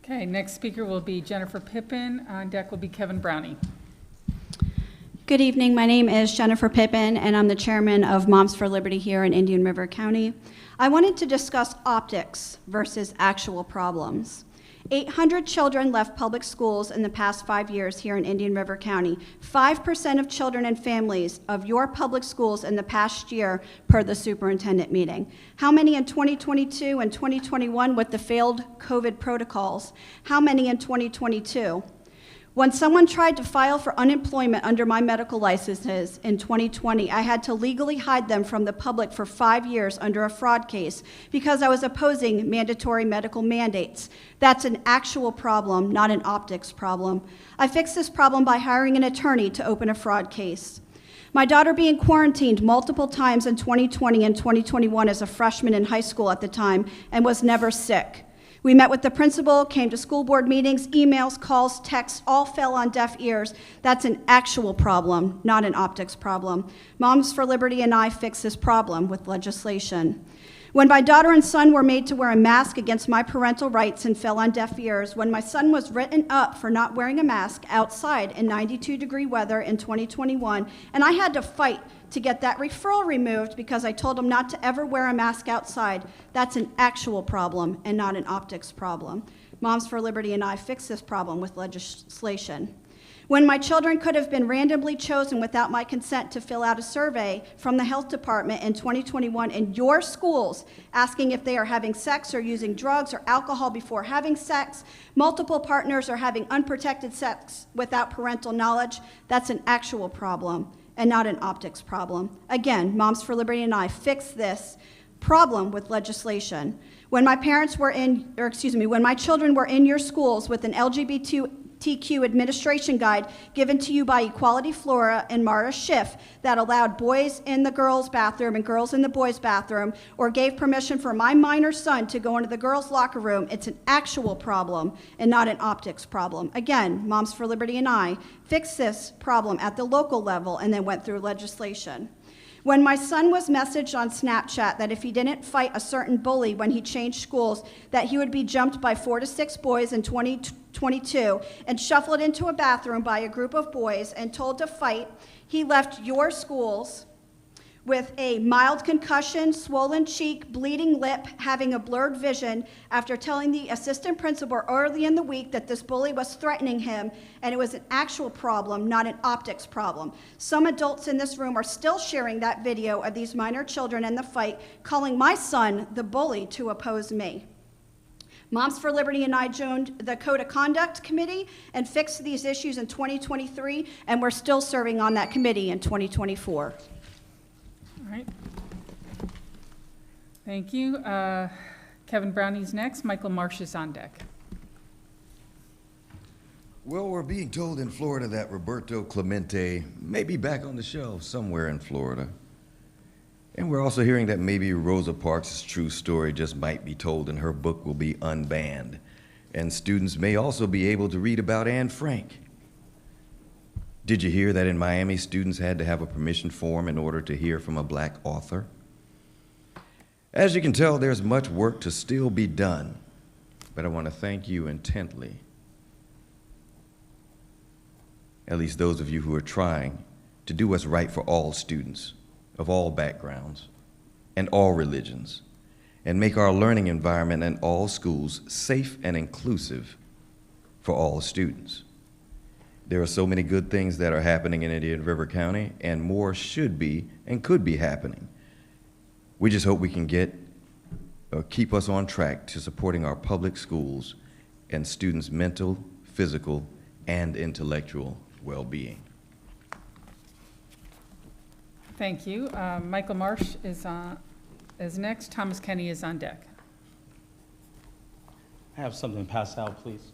Okay, next speaker will be Jennifer Pippin. On deck will be Kevin Brownie. Good evening. My name is Jennifer Pippin, and I'm the chairman of Moms for Liberty here in Indian River County. I wanted to discuss optics versus actual problems. 800 children left public schools in the past 5 years here in Indian River County. 5% of children and families of your public schools in the past year per the superintendent meeting. How many in 2022 and 2021 with the failed COVID protocols? How many in 2022? When someone tried to file for unemployment under my medical licenses in 2020, I had to legally hide them from the public for 5 years under a fraud case because I was opposing mandatory medical mandates. That's an actual problem, not an optics problem. I fixed this problem by hiring an attorney to open a fraud case. My daughter being quarantined multiple times in 2020 and 2021 as a freshman in high school at the time and was never sick. We met with the principal, came to school board meetings, emails, calls, texts, all fell on deaf ears. That's an actual problem, not an optics problem. Moms for Liberty and I fixed this problem with legislation. When my daughter and son were made to wear a mask against my parental rights and fell on deaf ears, when my son was written up for not wearing a mask outside in 92-degree weather in 2021, and I had to fight to get that referral removed because I told him not to ever wear a mask outside. That's an actual problem and not an optics problem. Moms for Liberty and I fixed this problem with legislation. When my children could have been randomly chosen without my consent to fill out a survey from the health department in 2021 in your schools asking if they are having sex or using drugs or alcohol before having sex, multiple partners are having unprotected sex without parental knowledge, that's an actual problem and not an optics problem. Again, Moms for Liberty and I fixed this problem with legislation. When my parents were when my children were in your schools with an LGBTQ administration guide given to you by Equality Flora and Mara Schiff that allowed boys in the girls' bathroom and girls in the boys' bathroom, or gave permission for my minor son to go into the girls' locker room, it's an actual problem and not an optics problem. Again, Moms for Liberty and I fixed this problem at the local level and then went through legislation. When my son was messaged on Snapchat that if he didn't fight a certain bully when he changed schools, that he would be jumped by 4 to 6 boys in 2022 and shuffled into a bathroom by a group of boys and told to fight, he left your schools with a mild concussion, swollen cheek, bleeding lip, having a blurred vision after telling the assistant principal early in the week that this bully was threatening him and it was an actual problem, not an optics problem. Some adults in this room are still sharing that video of these minor children in the fight, calling my son the bully to oppose me. Moms for Liberty and I joined the Code of Conduct Committee and fixed these issues in 2023, and we're still serving on that committee in 2024. All right. Thank you. Kevin Browning's next. Michael Marsh is on deck. Well, we're being told in Florida that Roberto Clemente may be back on the show somewhere in Florida. And we're also hearing that maybe Rosa Parks' true story just might be told and her book will be unbanned. And students may also be able to read about Anne Frank. Did you hear that in Miami, students had to have a permission form in order to hear from a black author? As you can tell, there's much work to still be done, but I want to thank you intently, at least those of you who are trying to do what's right for all students of all backgrounds and all religions, and make our learning environment in all schools safe and inclusive for all students. There are so many good things that are happening in Indian River County, and more should be and could be happening. We just hope we can keep us on track to supporting our public schools and students' mental, physical, and intellectual well-being. Thank you. Michael Marsh is next. Thomas Kenny is on deck. I have something to pass out, please.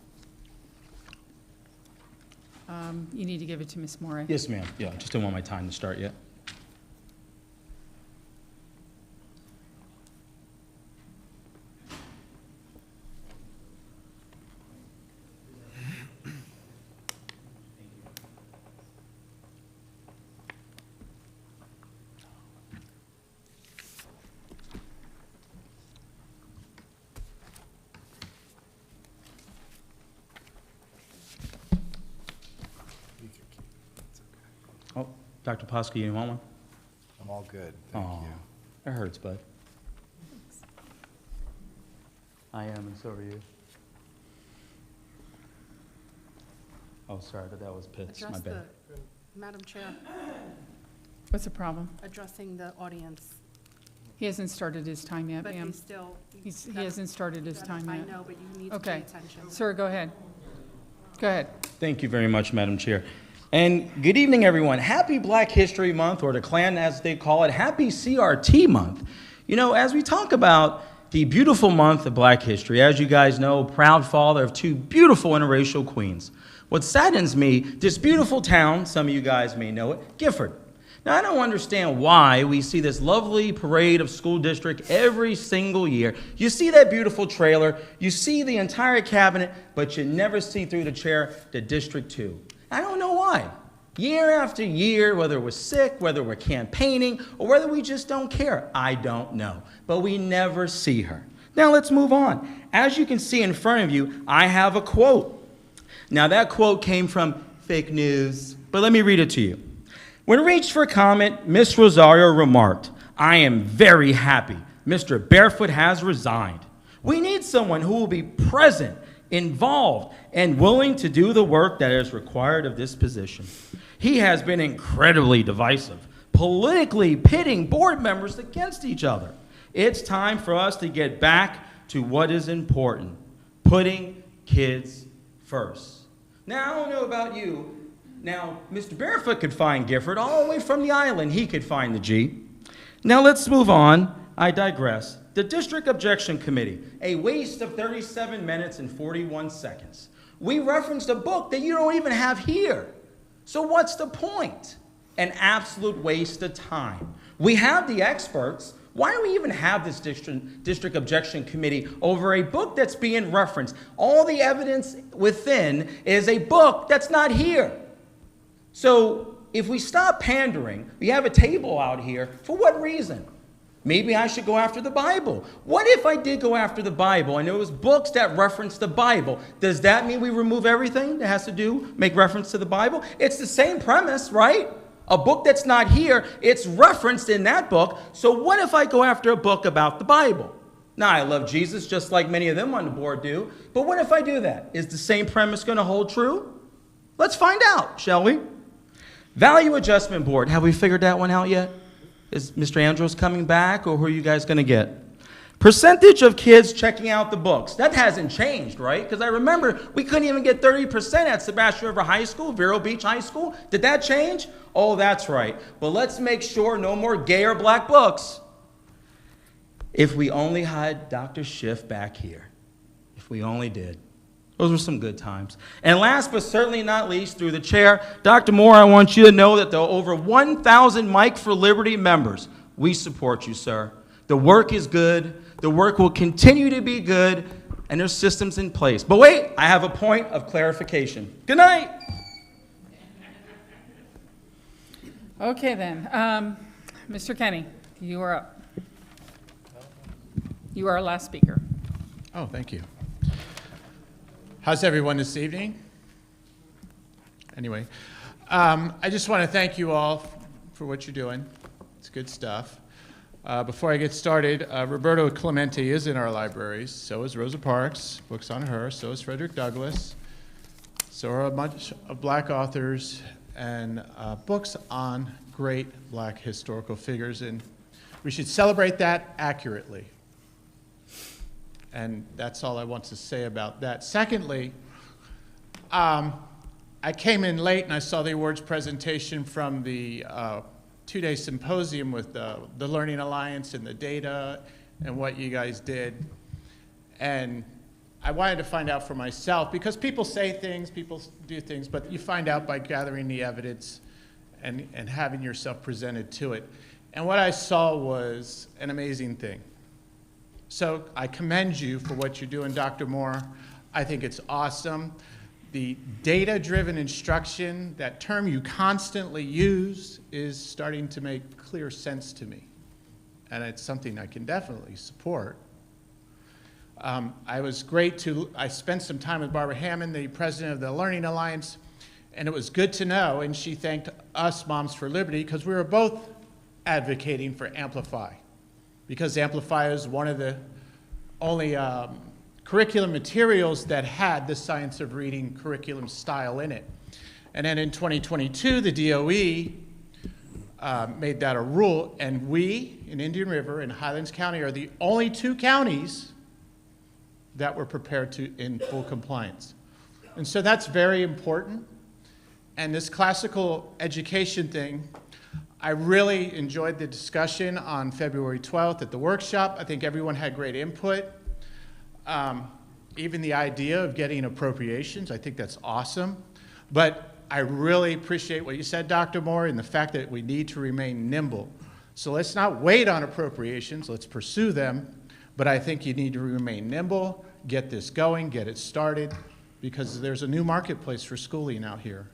You need to give it to Ms. Moore. Yes, ma'am. Yeah, just don't want my time to start yet. Oh, Dr. Posky, you want one? I'm all good, thank you. That hurts, bud. I am, and so are you. Oh, sorry, that was Pitts, my bad. Madam Chair, What's the problem? addressing the audience. He hasn't started his time yet, But ma'am. he's still. He hasn't started his time I yet. know, but you need to Okay. pay attention. Sir, go ahead. Go ahead. Thank you very much, Madam Chair. And good evening, everyone. Happy Black History Month, or the Klan as they call it, happy CRT Month. You know, as we talk about the beautiful month of Black history, as you guys know, proud father of two beautiful interracial queens. What saddens me, this beautiful town, some of you guys may know it, Gifford. Now, I don't understand why we see this lovely parade of school district every single year. You see that beautiful trailer, you see the entire cabinet, but you never see through the chair the District 2. I don't know why. Year after year, whether we're sick, whether we're campaigning, or whether we just don't care, I don't know. But we never see her. Now let's move on. As you can see in front of you, I have a quote. Now that quote came from fake news, but let me read it to you. When reached for comment, Miss Rosario remarked, "I am very happy Mr. Barefoot has resigned. We need someone who will be present, involved, and willing to do the work that is required of this position. He has been incredibly divisive, politically pitting board members against each other. It's time for us to get back to what is important, putting kids first." Now, I don't know about you. Now, Mr. Barefoot could find Gifford all the way from the island. He could find the G. Now, let's move on. I digress. The District Objection Committee, a waste of 37 minutes and 41 seconds. We referenced a book that you don't even have here. So what's the point? An absolute waste of time. We have the experts. Why do we even have this District Objection Committee over a book that's being referenced? All the evidence within is a book that's not here. So if we stop pandering, we have a table out here, for what reason? Maybe I should go after the Bible. What if I did go after the Bible and there was books that reference the Bible? Does that mean we remove everything that has to do, make reference to the Bible? It's the same premise, right? A book that's not here, it's referenced in that book. So what if I go after a book about the Bible? Now, I love Jesus just like many of them on the board do, but what if I do that? Is the same premise going to hold true? Let's find out, shall we? Value Adjustment Board, have we figured that one out yet? Is Mr. Andros coming back, or who are you guys going to get? Percentage of kids checking out the books. That hasn't changed, right? Because I remember we couldn't even get 30% at Sebastian River High School, Vero Beach High School. Did that change? Oh, that's right. But let's make sure no more gay or black books. If we only had Dr. Schiff back here. If we only did. Those were some good times. And last but certainly not least, through the chair, Dr. Moore, I want you to know that there are over 1,000 Mike for Liberty members. We support you, sir. The work is good. The work will continue to be good, and there's systems in place. But wait, I have a point of clarification. Good night. Okay, then. Mr. Kenny, you are up. You are our last speaker. Oh, thank you. How's everyone this evening? Anyway, I just want to thank you all for what you're doing. It's good stuff. Before I get started, Roberto Clemente is in our libraries. So is Rosa Parks, books on her. So is Frederick Douglass. So are a bunch of black authors and books on great black historical figures. And we should celebrate that accurately. And that's all I want to say about that. Secondly, I came in late and I saw the awards presentation from the two-day symposium with the Learning Alliance and the data and what you guys did. And I wanted to find out for myself, because people say things, people do things, but you find out by gathering the evidence and having yourself presented to it. And what I saw was an amazing thing. So I commend you for what you're doing, Dr. Moore. I think it's awesome. The data-driven instruction, that term you constantly use, is starting to make clear sense to me. And it's something I can definitely support. I spent some time with Barbara Hammond, the president of the Learning Alliance, and it was good to know, and she thanked us, Moms for Liberty, because we were both advocating for Amplify. Because Amplify is one of the only curriculum materials that had the science of reading curriculum style in it. And then in 2022, the DOE made that a rule, and we in Indian River and Highlands County are the only two counties that were prepared to in full compliance. And so that's very important. And this classical education thing, I really enjoyed the discussion on February 12th at the workshop. I think everyone had great input. Even the idea of getting appropriations, I think that's awesome. But I really appreciate what you said, Dr. Moore, and the fact that we need to remain nimble. So let's not wait on appropriations, let's pursue them. But I think you need to remain nimble, get this going, get it started, because there's a new marketplace for schooling out here.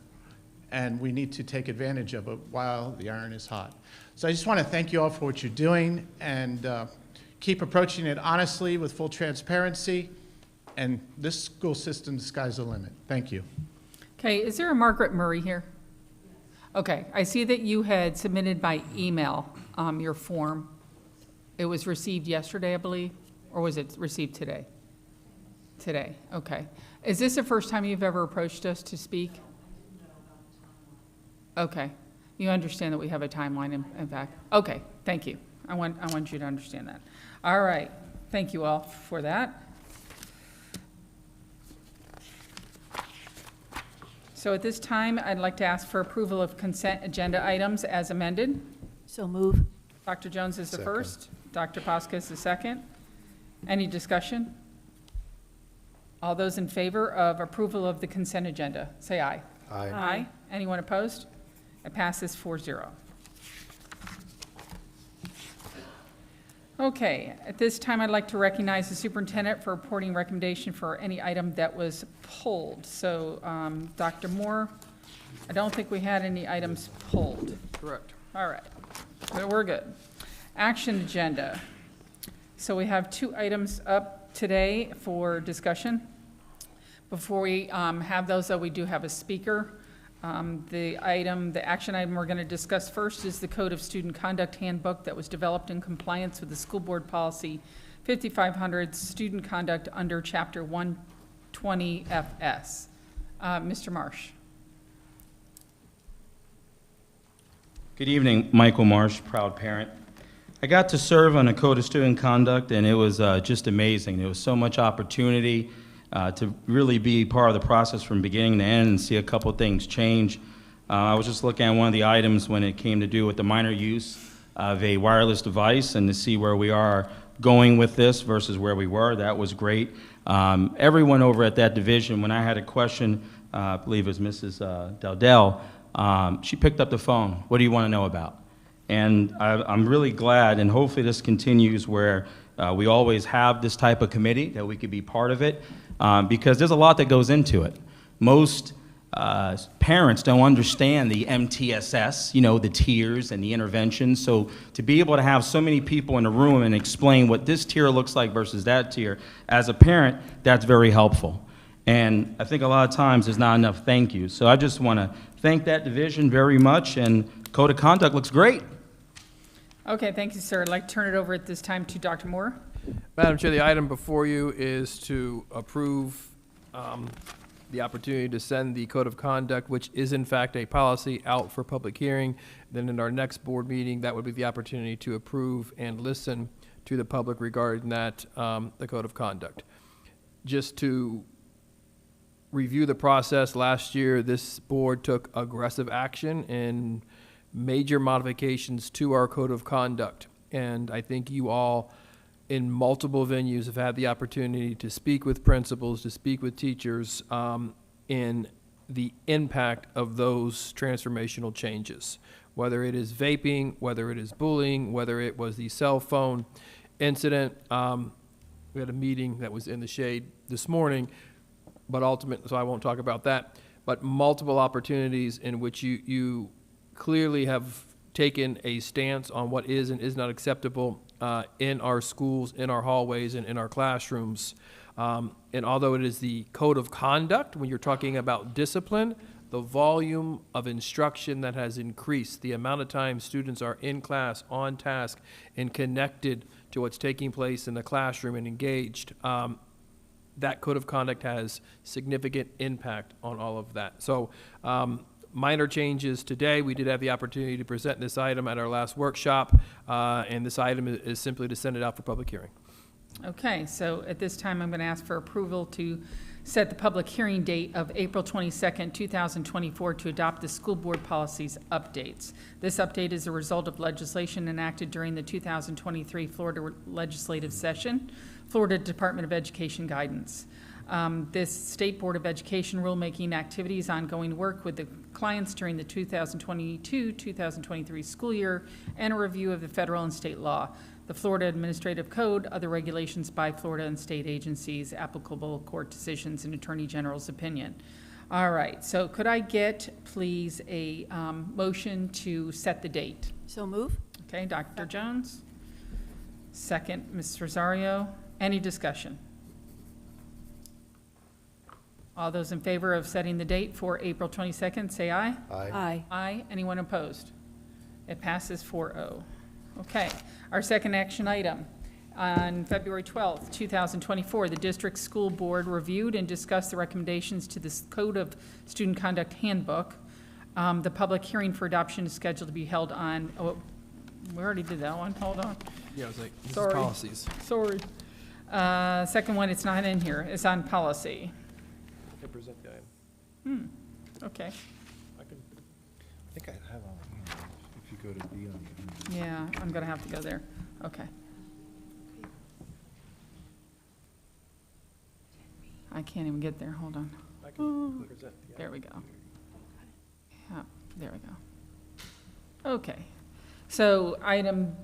And we need to take advantage of it while the iron is hot. So I just want to thank you all for what you're doing, and keep approaching it honestly with full transparency. And this school system, the sky's the limit. Thank you. Okay, is there a Margaret Murray here? Okay, I see that you had submitted by email your form. It was received yesterday, I believe, or was it received today? Today, okay. Is this the first time you've ever approached us to speak? Okay, you understand that we have a timeline, in fact. Okay, thank you. I want you to understand that. All right, thank you all for that. So at this time, I'd like to ask for approval of consent agenda items as amended. So move. Dr. Jones is the first. Dr. Posca is the second. Any discussion? All those in favor of approval of the consent agenda, say aye. Aye. Aye. Anyone opposed? It passes 4-0. Okay, at this time, I'd like to recognize the superintendent for reporting recommendation for any item that was pulled. So, Dr. Moore, I don't think we had any items pulled. Correct. All right, so we're good. Action agenda. So we have 2 items up today for discussion. Before we have those, though, we do have a speaker. The action item we're going to discuss first is the Code of Student Conduct Handbook that was developed in compliance with the School Board Policy 5500, Student Conduct under Chapter 120 FS. Mr. Marsh. Good evening, Michael Marsh, proud parent. I got to serve on a Code of Student Conduct, and it was just amazing. There was so much opportunity to really be part of the process from beginning to end and see a couple things change. I was just looking at one of the items when it came to do with the minor use of a wireless device and to see where we are going with this versus where we were. That was great. Everyone over at that division, when I had a question, I believe it was Mrs. Dowdell, she picked up the phone. What do you want to know about? And I'm really glad, and hopefully this continues where we always have this type of committee that we could be part of it, because there's a lot that goes into it. Most parents don't understand the MTSS, you know, the tiers and the interventions. So to be able to have so many people in a room and explain what this tier looks like versus that tier, as a parent, that's very helpful. And I think a lot of times there's not enough thank yous. So I just want to thank that division very much, and Code of Conduct looks great. Okay, thank you, sir. I'd like to turn it over at this time to Dr. Moore. Madam Chair, the item before you is to approve the opportunity to send the Code of Conduct, which is in fact a policy, out for public hearing. Then in our next board meeting, that would be the opportunity to approve and listen to the public regarding that, the Code of Conduct. Just to review the process, last year this board took aggressive action in major modifications to our Code of Conduct. And I think you all in multiple venues have had the opportunity to speak with principals, to speak with teachers in the impact of those transformational changes. Whether it is vaping, whether it is bullying, whether it was the cell phone incident. We had a meeting that was in the shade this morning, but ultimately, so I won't talk about that, but multiple opportunities in which you clearly have taken a stance on what is and is not acceptable in our schools, in our hallways, and in our classrooms. And although it is the Code of Conduct, when you're talking about discipline, the volume of instruction that has increased, the amount of time students are in class, on task, and connected to what's taking place in the classroom and engaged, that Code of Conduct has significant impact on all of that. So minor changes today. We did have the opportunity to present this item at our last workshop, and this item is simply to send it out for public hearing. Okay, so at this time, I'm going to ask for approval to set the public hearing date of April 22nd, 2024 to adopt the school board policies updates. This update is a result of legislation enacted during the 2023 Florida legislative session, Florida Department of Education guidance. This State Board of Education rulemaking activities, ongoing work with the clients during the 2022-2023 school year, and a review of the federal and state law, the Florida Administrative Code, other regulations by Florida and state agencies, applicable court decisions, and Attorney General's opinion. All right, so could I get, please, a motion to set the date? So move. Okay, Dr. Jones. Second, Ms. Rosario. Any discussion? All those in favor of setting the date for April 22nd, say aye. Aye. Aye. Aye. Anyone opposed? It passes 4-0. Okay. Our second action item. On February 12th, 2024, the district school board reviewed and discussed the recommendations to the Code of Student Conduct Handbook. The public hearing for adoption is scheduled to be held on, oh, we already did that one. Hold on. Yeah, I was like, this is Sorry. policies. Sorry. Second one, it's not in here. It's on policy. I present the item. Okay. I think I have all of them. If you go to B on the. Yeah, I'm going to have to go there. Okay. I can't even get there. Hold on. I can present the There we go. Yeah, there we go. Okay. So item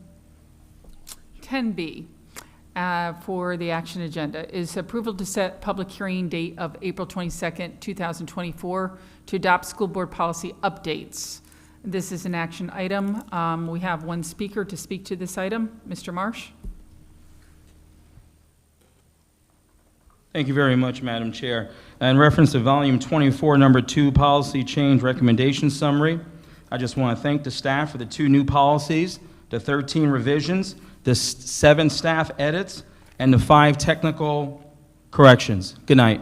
10B for the action agenda is approval to set public hearing date of April 22nd, 2024 to adopt school board policy updates. This is an action item. We have one speaker to speak to this item. Mr. Marsh. Thank you very much, Madam Chair. In reference to volume 24, number 2, policy change recommendation summary, I just want to thank the staff for the 2 new policies, the 13 revisions, the 7 staff edits, and the 5 technical corrections. Good night.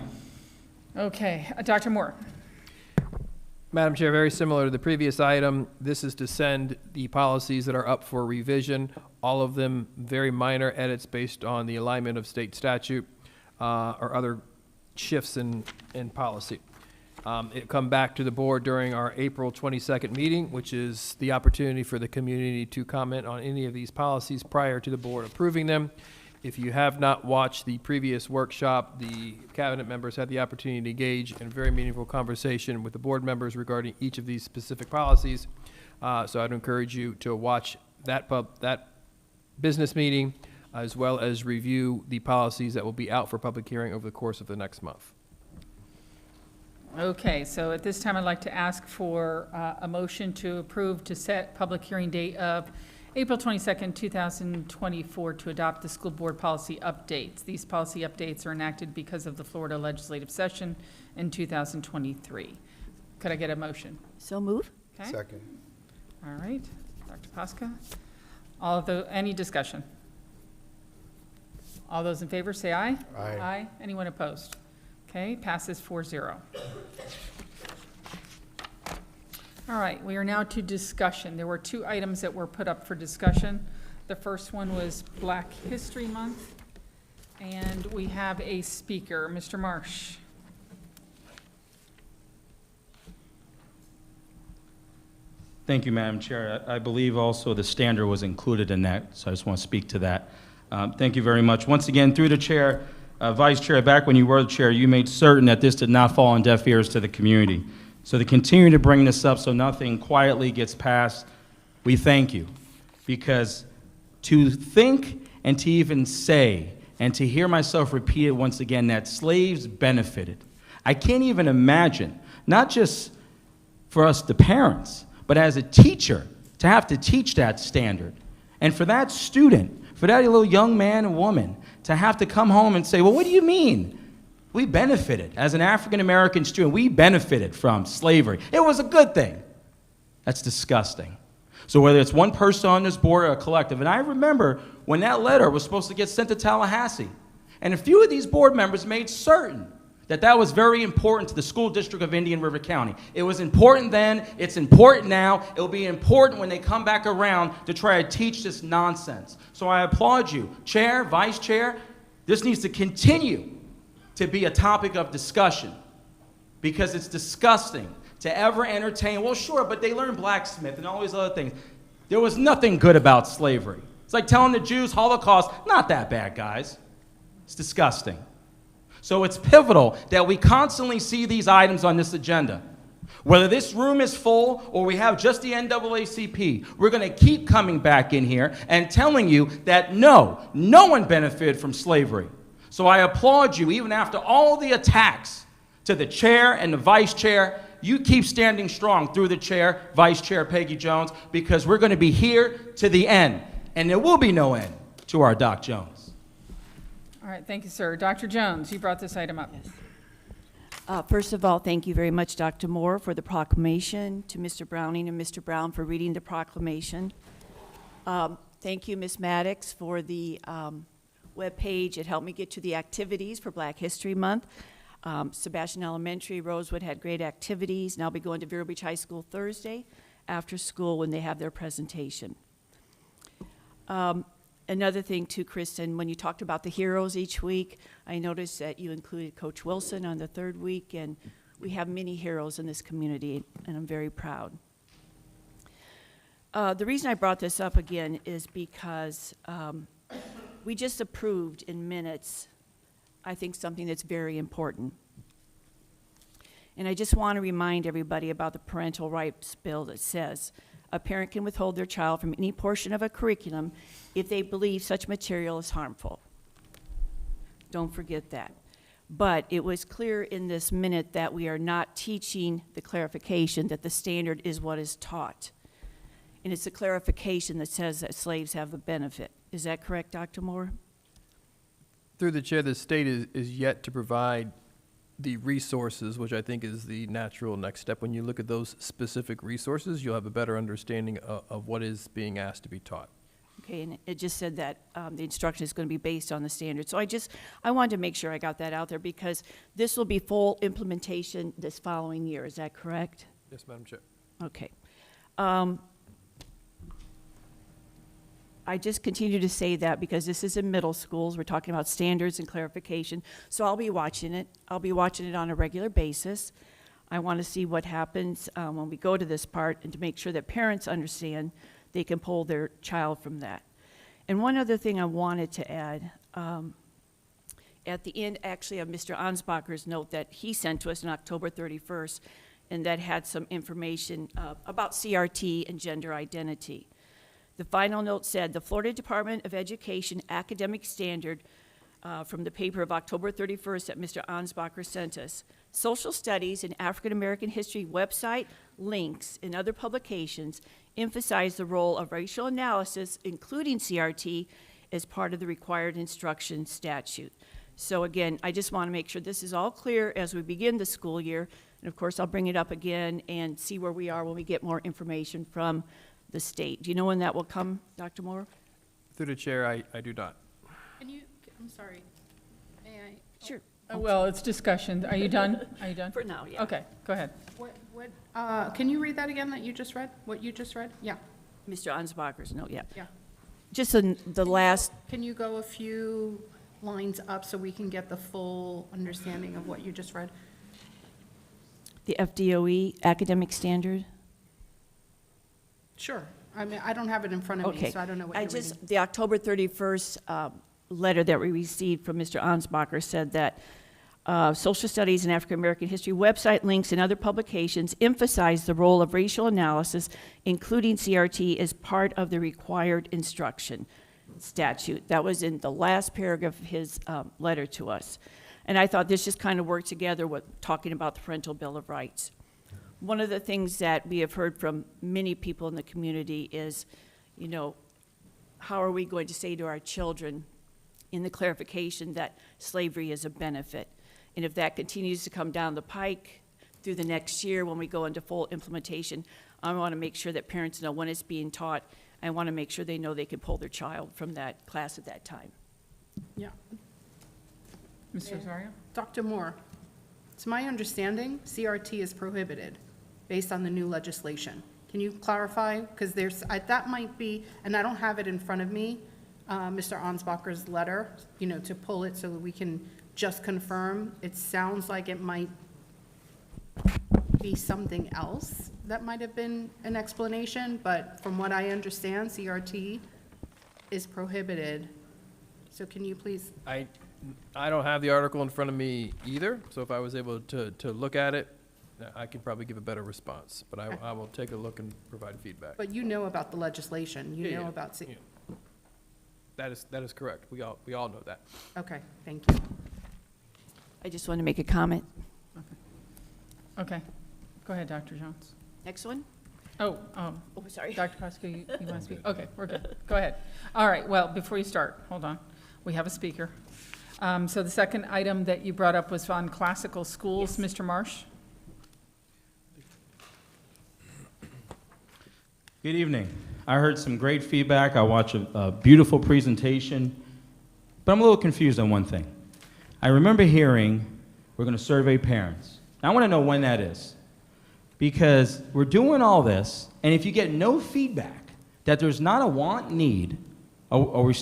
Okay, Dr. Moore. Madam Chair, very similar to the previous item, this is to send the policies that are up for revision, all of them very minor edits based on the alignment of state statute or other shifts in policy. It come back to the board during our April 22nd meeting, which is the opportunity for the community to comment on any of these policies prior to the board approving them. If you have not watched the previous workshop, the cabinet members had the opportunity to engage in very meaningful conversation with the board members regarding each of these specific policies. So I'd encourage you to watch that business meeting, as well as review the policies that will be out for public hearing over the course of the next month. Okay, so at this time, I'd like to ask for a motion to approve to set public hearing date of April 22nd, 2024, to adopt the school board policy updates. These policy updates are enacted because of the Florida legislative session in 2023. Could I get a motion? So move. Okay. Second. All right, Dr. Pasca. Any discussion? All those in favor say aye. Aye. Aye. Anyone opposed? Okay, passes 4-0. All right, we are now to discussion. There were 2 items that were put up for discussion. The first one was Black History Month, and we have a speaker, Mr. Marsh. Thank you, Madam Chair. I believe also the standard was included in that, so I just want to speak to that. Thank you very much. Once again, through the chair, Vice Chair, back when you were the chair, you made certain that this did not fall on deaf ears to the community. So to continue to bring this up so nothing quietly gets passed, we thank you. Because to think and to even say and to hear myself repeat it once again that slaves benefited, I can't even imagine, not just for us the parents, but as a teacher, to have to teach that standard. And for that student, for that little young man and woman, to have to come home and say, well, what do you mean? We benefited. As an African-American student, we benefited from slavery. It was a good thing. That's disgusting. So whether it's one person on this board or a collective, and I remember when that letter was supposed to get sent to Tallahassee, and a few of these board members made certain that that was very important to the school district of Indian River County. It was important then, it's important now, it'll be important when they come back around to try to teach this nonsense. So I applaud you, Chair, Vice Chair. This needs to continue to be a topic of discussion, because it's disgusting to ever entertain, well, sure, but they learned blacksmith and all these other things. There was nothing good about slavery. It's like telling the Jews Holocaust, not that bad, guys. It's disgusting. So it's pivotal that we constantly see these items on this agenda. Whether this room is full or we have just the NAACP, we're going to keep coming back in here and telling you that no one benefited from slavery. So I applaud you, even after all the attacks to the chair and the vice chair, you keep standing strong through the chair, Vice Chair Peggy Jones, because we're going to be here to the end, and there will be no end to our Doc Jones. All right, thank you, sir. Dr. Jones, you brought this item up. Yes. First of all, thank you very much, Dr. Moore, for the proclamation, to Mr. Browning and Mr. Brown for reading the proclamation. Thank you, Ms. Maddox, for the webpage. It helped me get to the activities for Black History Month. Sebastian Elementary, Rosewood had great activities, and I'll be going to Vero Beach High School Thursday after school when they have their presentation. Another thing too, Kristen, when you talked about the heroes each week, I noticed that you included Coach Wilson on the 3rd week, and we have many heroes in this community, and I'm very proud. The reason I brought this up again is because we just approved in minutes, I think, something that's very important. And I just want to remind everybody about the parental rights bill that says a parent can withhold their child from any portion of a curriculum if they believe such material is harmful. Don't forget that. But it was clear in this minute that we are not teaching the clarification that the standard is what is taught. And it's a clarification that says that slaves have a benefit. Is that correct, Dr. Moore? Through the chair, the state is yet to provide the resources, which I think is the natural next step. When you look at those specific resources, you'll have a better understanding of what is being asked to be taught. Okay, and it just said that the instruction is going to be based on the standards. So I wanted to make sure I got that out there because this will be full implementation this following year. Is that correct? Yes, Madam Chair. Okay. I just continue to say that because this is in middle schools. We're talking about standards and clarification. So I'll be watching it. I'll be watching it on a regular basis. I want to see what happens when we go to this part and to make sure that parents understand they can pull their child from that. And one other thing I wanted to add, at the end actually of Mr. Ansbacher's note that he sent to us on October 31st, and that had some information about CRT and gender identity. The final note said, the Florida Department of Education academic standard from the paper of October 31st that Mr. Ansbacher sent us. Social Studies and African American History website links and other publications emphasize the role of racial analysis, including CRT, as part of the required instruction statute. So again, I just want to make sure this is all clear as we begin the school year. And of course, I'll bring it up again and see where we are when we get more information from the state. Do you know when that will come, Dr. Moore? Through the chair, I do not. Can you, I'm sorry, may I? Sure. Well, it's discussion. Are you done? Are you done? For now, yeah. Okay, go ahead. Can you read that again that you just read? What you just read? Yeah. Mr. Ansbacher's note, yeah. Yeah. Just the last, Can you go a few lines up so we can get the full understanding of what you just read? the FDOE academic standard? Sure. I mean, I don't have it in front of me, so I don't know what you're reading. The October 31st letter that we received from Mr. Ansbacher said that Social Studies and African American History website links and other publications emphasize the role of racial analysis, including CRT, as part of the required instruction statute. That was in the last paragraph of his letter to us. And I thought this just kind of worked together with talking about the Parental Bill of Rights. One of the things that we have heard from many people in the community is, you know, how are we going to say to our children in the clarification that slavery is a benefit? And if that continues to come down the pike through the next year when we go into full implementation, I want to make sure that parents know when it's being taught. I want to make sure they know they can pull their child from that class at that time. Yeah. Mr. Rosario? Dr. Moore, it's my understanding CRT is prohibited based on the new legislation. Can you clarify? Because that might be, and I don't have it in front of me, Mr. Ansbacher's letter, you know, to pull it so that we can just confirm. It sounds like it might be something else that might have been an explanation, but from what I understand, CRT is prohibited. So can you please? I don't have the article in front of me either, so if I was able to look at it, I could probably give a better response, but I will take a look and provide feedback. But you know about the legislation, you Yeah, know yeah, about, yeah. That is correct. We all know that. Okay, thank you. I just want to make a comment. Okay. Go ahead, Dr. Jones. Next one? Oh, sorry. Dr. Kosko, you want to speak? Okay, we're good. Go ahead. All right, well, before you start, hold on. We have a speaker. So the second item that you brought up was on classical schools. Yes. Mr. Marsh? Good evening. I heard some great feedback. I watched a beautiful presentation, but I'm a little confused on one thing. I remember hearing we're going to survey parents. I want to know when that is, because we're doing all this, and if you get no feedback that there's not a want need, are we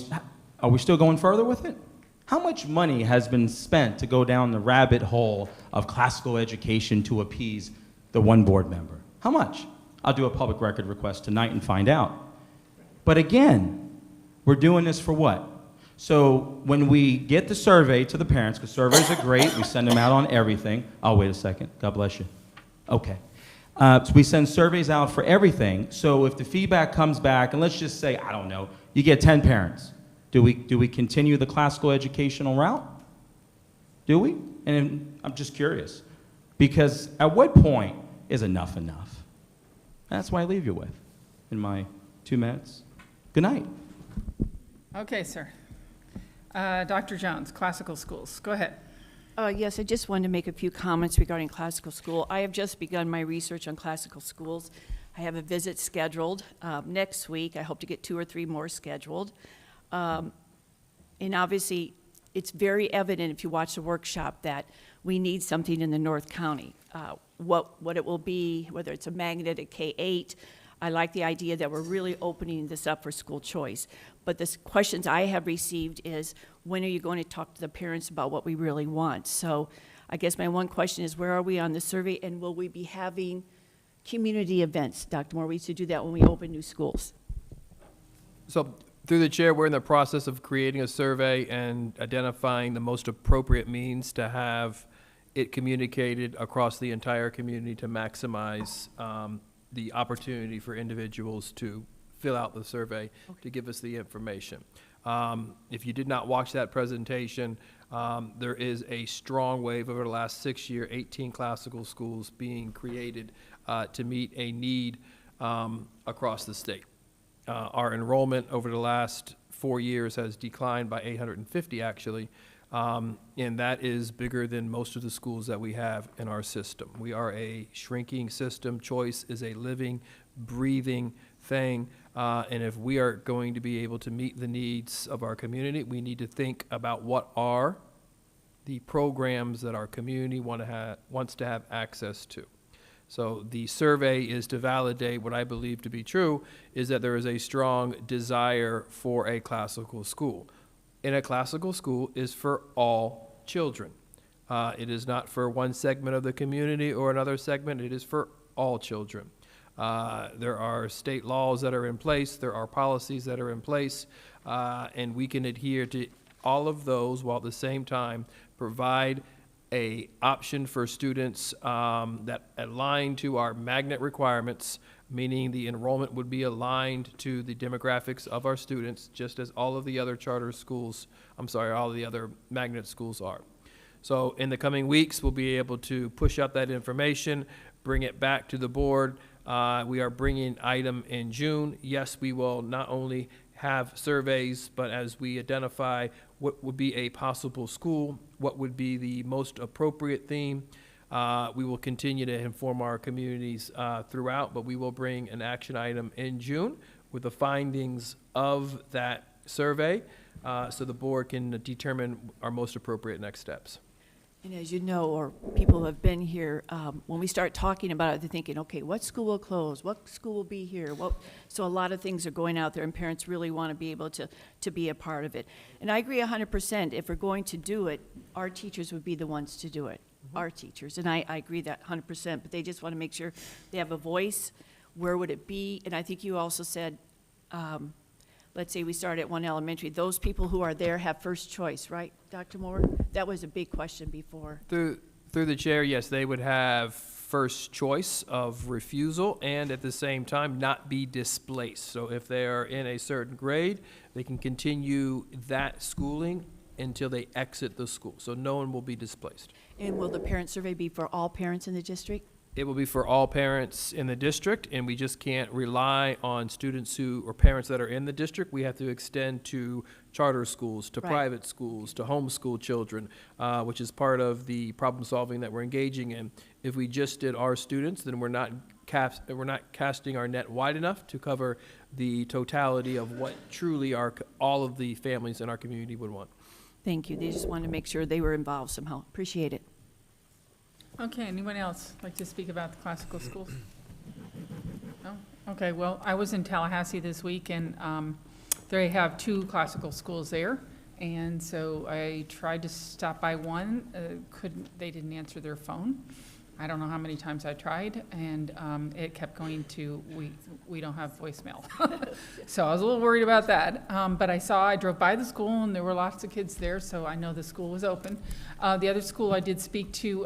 still going further with it? How much money has been spent to go down the rabbit hole of classical education to appease the one board member? How much? I'll do a public record request tonight and find out. But again, we're doing this for what? So when we get the survey to the parents, because surveys are great, we send them out on everything. Oh, wait a second. God bless you. Okay. So we send surveys out for everything. So if the feedback comes back, and let's just say, I don't know, you get 10 parents. Do we continue the classical educational route? Do we? And I'm just curious. Because at what point is enough enough? That's what I leave you with in my 2 minutes. Good night. Okay, sir. Dr. Jones, classical schools, go ahead. Yes, I just wanted to make a few comments regarding classical school. I have just begun my research on classical schools. I have a visit scheduled next week. I hope to get 2 or 3 more scheduled. And obviously, it's very evident if you watch the workshop that we need something in the North County. What it will be, whether it's a magnet at K-8, I like the idea that we're really opening this up for school choice. But the questions I have received is, when are you going to talk to the parents about what we really want? So I guess my one question is, where are we on the survey, and will we be having community events? Dr. Moore, we used to do that when we open new schools. So through the chair, we're in the process of creating a survey and identifying the most appropriate means to have it communicated across the entire community to maximize the opportunity for individuals to fill out the survey to give us the information. If you did not watch that presentation, there is a strong wave over the last 6 years, 18 classical schools being created to meet a need across the state. Our enrollment over the last 4 years has declined by 850 actually, and that is bigger than most of the schools that we have in our system. We are a shrinking system. Choice is a living, breathing thing, and if we are going to be able to meet the needs of our community, we need to think about what are the programs that our community wants to have access to. So the survey is to validate what I believe to be true, is that there is a strong desire for a classical school. And a classical school is for all children. It is not for one segment of the community or another segment. It is for all children. There are state laws that are in place. There are policies that are in place. And we can adhere to all of those while at the same time provide a option for students that align to our magnet requirements, meaning the enrollment would be aligned to the demographics of our students, just as all of the other charter schools, all of the other magnet schools are. So in the coming weeks, we'll be able to push out that information, bring it back to the board. We are bringing an item in June. Yes, we will not only have surveys, but as we identify what would be a possible school, what would be the most appropriate theme, we will continue to inform our communities throughout, but we will bring an action item in June with the findings of that survey so the board can determine our most appropriate next steps. And as you know, or people who have been here, when we start talking about it, they're thinking, okay, what school will close? What school will be here? So a lot of things are going out there, and parents really want to be able to be a part of it. And I agree 100%. If we're going to do it, our teachers would be the ones to do it, our teachers. And I agree that 100%, but they just want to make sure they have a voice. Where would it be? And I think you also said, let's say we start at one elementary, those people who are there have first choice, right, Dr. Moore? That was a big question before. Through the chair, yes, they would have first choice of refusal and at the same time not be displaced. So if they are in a certain grade, they can continue that schooling until they exit the school. So no one will be displaced. And will the parent survey be for all parents in the district? It will be for all parents in the district, and we just can't rely on students or parents that are in the district. We have to extend to charter schools, to private schools, to homeschool children, which is part of the problem solving that we're engaging in. If we just did our students, then we're not casting our net wide enough to cover the totality of what truly all of the families in our community would want. Thank you. They just wanted to make sure they were involved somehow. Appreciate it. Okay, anyone else like to speak about the classical schools? No? Okay, well, I was in Tallahassee this week, and they have 2 classical schools there, and so I tried to stop by one. They didn't answer their phone. I don't know how many times I tried, and it kept going to, we don't have voicemail. So I was a little worried about that. But I drove by the school, and there were lots of kids there, so I know the school was open. The other school, I did speak to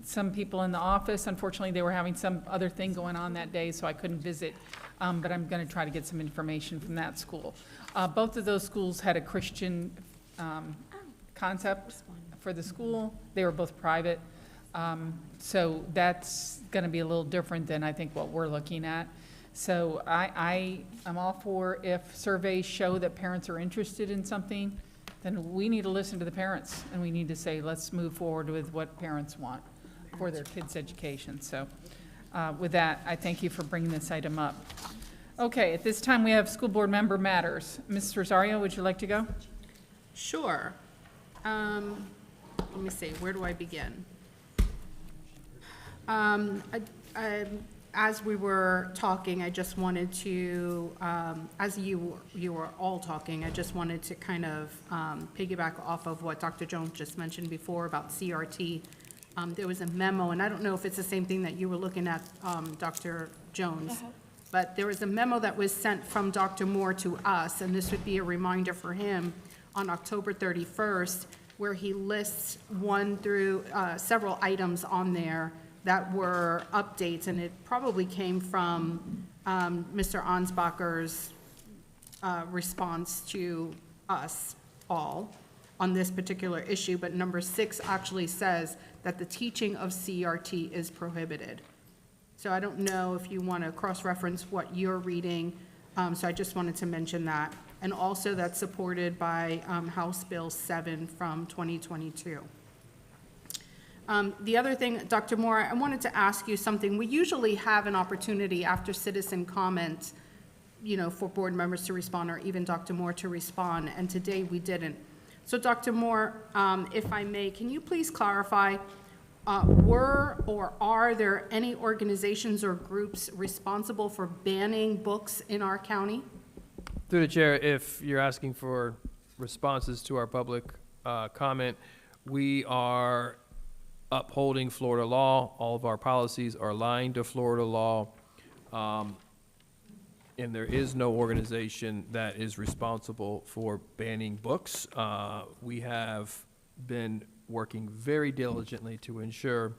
some people in the office. Unfortunately, they were having some other thing going on that day, so I couldn't visit. But I'm going to try to get some information from that school. Both of those schools had a Christian concept for the school. They were both private. So that's going to be a little different than I think what we're looking at. So I'm all for if surveys show that parents are interested in something, then we need to listen to the parents, and we need to say, let's move forward with what parents want for their kids' education. So with that, I thank you for bringing this item up. Okay, at this time, we have school board member matters. Ms. Rosario, would you like to go? Sure. Let me see, where do I begin? As we were talking, I just wanted to, as you were all talking, I just wanted to kind of piggyback off of what Dr. Jones just mentioned before about CRT. There was a memo, and I don't know if it's the same thing that you were looking at, Dr. Jones, but there was a memo that was sent from Dr. Moore to us, and this would be a reminder for him on October 31st, where he lists one through several items on there that were updates, and it probably came from Mr. Ansbacher's response to us all on this particular issue, but number 6 actually says that the teaching of CRT is prohibited. So I don't know if you want to cross-reference what you're reading, so I just wanted to mention that. And also that's supported by House Bill 7 from 2022. The other thing, Dr. Moore, I wanted to ask you something. We usually have an opportunity after citizen comments, you know, for board members to respond or even Dr. Moore to respond, and today we didn't. So Dr. Moore, if I may, can you please clarify, were or are there any organizations or groups responsible for banning books in our county? Through the chair, if you're asking for responses to our public comment, we are upholding Florida law. All of our policies are aligned to Florida law. And there is no organization that is responsible for banning books. We have been working very diligently to ensure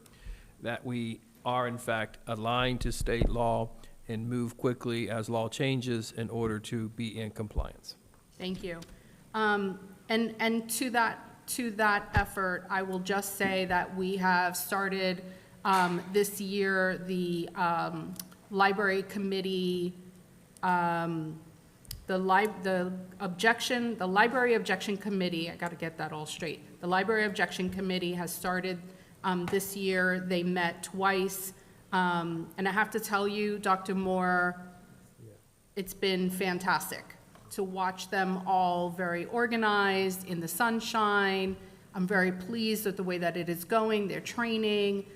that we are in fact aligned to state law and move quickly as law changes in order to be in compliance. Thank you. And to that effort, I will just say that we have started this year the library committee, the library objection committee, I got to get that all straight. The library objection committee has started this year. They met twice. And I have to tell you, Dr. Moore, it's been fantastic to watch them all very organized in the sunshine. I'm very pleased with the way that it is going. They're training.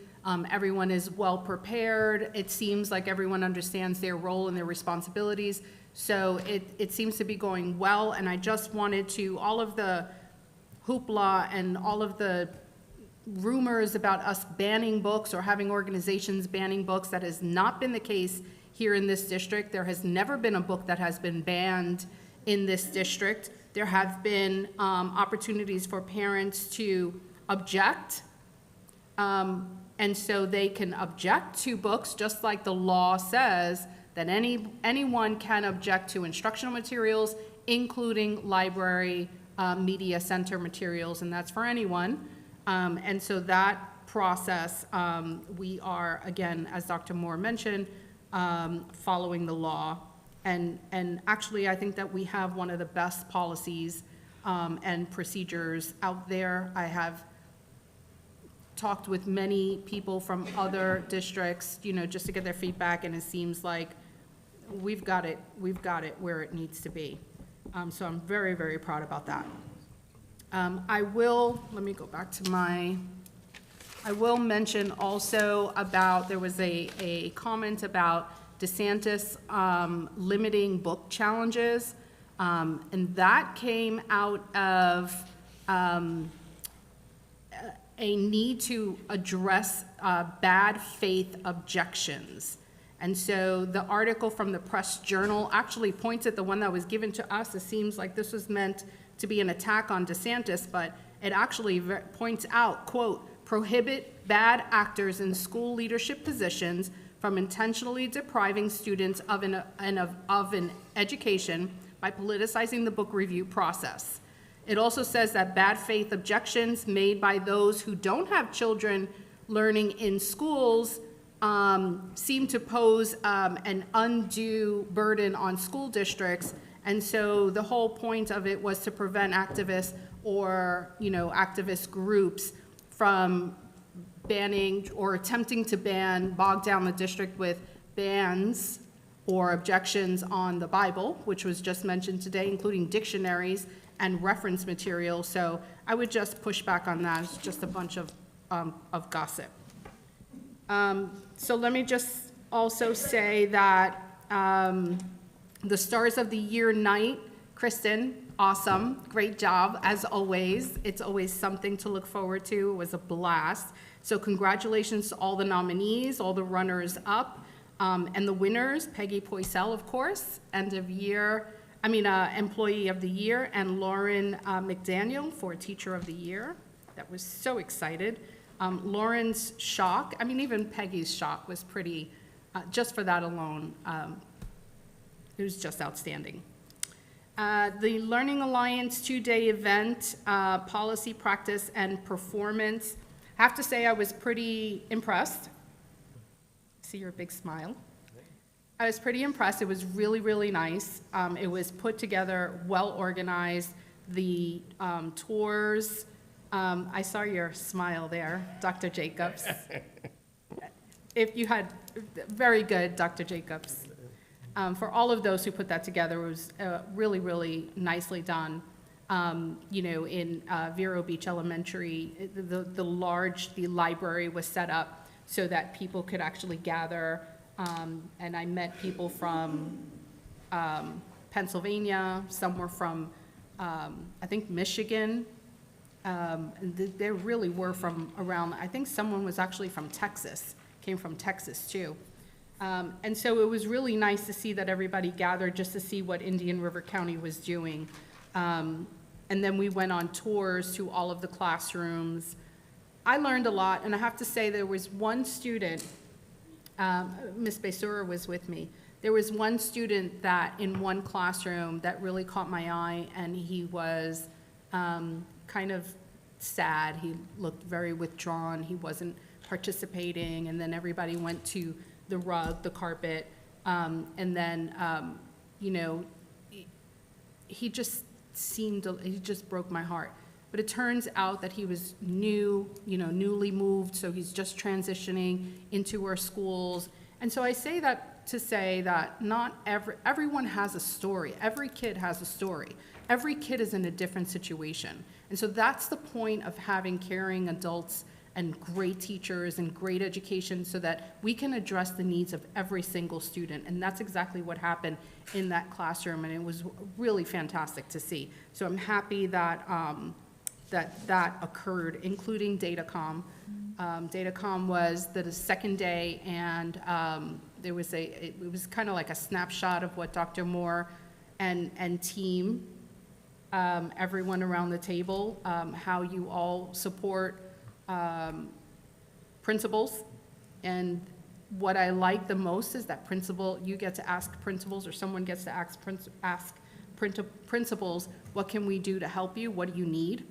Everyone is well prepared. It seems like everyone understands their role and their responsibilities. So it seems to be going well. And I just wanted to, all of the hoopla and all of the rumors about us banning books or having organizations banning books, that has not been the case here in this district. There has never been a book that has been banned in this district. There have been opportunities for parents to object, and so they can object to books, just like the law says that anyone can object to instructional materials, including library media center materials, and that's for anyone. And so that process, we are, again, as Dr. Moore mentioned, following the law. And actually, I think that we have one of the best policies and procedures out there. I have talked with many people from other districts, you know, just to get their feedback, and it seems like we've got it where it needs to be. So I'm very, very proud about that. Let me go back to I will mention also about, there was a comment about DeSantis limiting book challenges, and that came out of a need to address bad faith objections. And so the article from the Press Journal actually points at the one that was given to us. It seems like this was meant to be an attack on DeSantis, but it actually points out, quote, prohibit bad actors in school leadership positions from intentionally depriving students of an education by politicizing the book review process. It also says that bad faith objections made by those who don't have children learning in schools seem to pose an undue burden on school districts. And so the whole point of it was to prevent activists or, activist groups from banning or attempting to bog down the district with bans or objections on the Bible, which was just mentioned today, including dictionaries and reference material. So I would just push back on that. It's just a bunch of gossip. So let me just also say that the Stars of the Year night, Kristen, awesome, great job, as always. It's always something to look forward to. It was a blast. So congratulations to all the nominees, all the runners up, and the winners, Peggy Poisel, of course, Employee of the Year, and Lauren McDaniel for Teacher of the Year. That was so excited. Lauren's shock, even Peggy's shock was pretty, just for that alone, it was just outstanding. The Learning Alliance 2-day event, policy, practice, and performance. I have to say I was pretty impressed. See your big smile. I was pretty impressed. It was really, really nice. It was put together, well organized. The tours, I saw your smile there, Dr. Jacobs. If you had, very good, Dr. Jacobs. For all of those who put that together, it was really, really nicely done. In Vero Beach Elementary, the library was set up so that people could actually gather. And I met people from Pennsylvania, some were from, I think, Michigan. They really were from around, I think someone was actually from Texas, came from Texas too. And so it was really nice to see that everybody gathered just to see what Indian River County was doing. And then we went on tours to all of the classrooms. I learned a lot, and I have to say there was one student, Ms. Besura was with me. There was one student that in one classroom that really caught my eye, and he was kind of sad. He looked very withdrawn. He wasn't participating, and then everybody went to the rug, the carpet, and then, he just he just broke my heart. But it turns out that he was newly moved, so he's just transitioning into our schools. And so I say that to say that not everyone has a story. Every kid has a story. Every kid is in a different situation. And so that's the point of having caring adults and great teachers and great education so that we can address the needs of every single student. And that's exactly what happened in that classroom, and it was really fantastic to see. So I'm happy that that occurred, including Datacom. Datacom was the second day, and it was kind of like a snapshot of what Dr. Moore and team, everyone around the table, how you all support principals. And what I like the most is that you get to ask principals, or someone gets to ask principals, what can we do to help you? What do you need?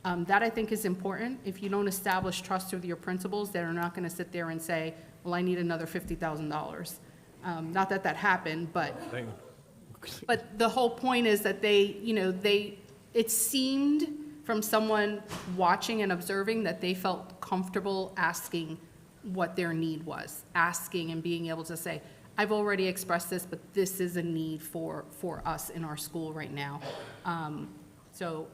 That I think is important. If you don't establish trust with your principals, they're not going to sit there and say, well, I need another $50,000. Not that that happened, but the whole point is that it seemed from someone watching and observing that they felt comfortable asking what their need was, asking and being able to say, I've already expressed this, but this is a need for us in our school right now. So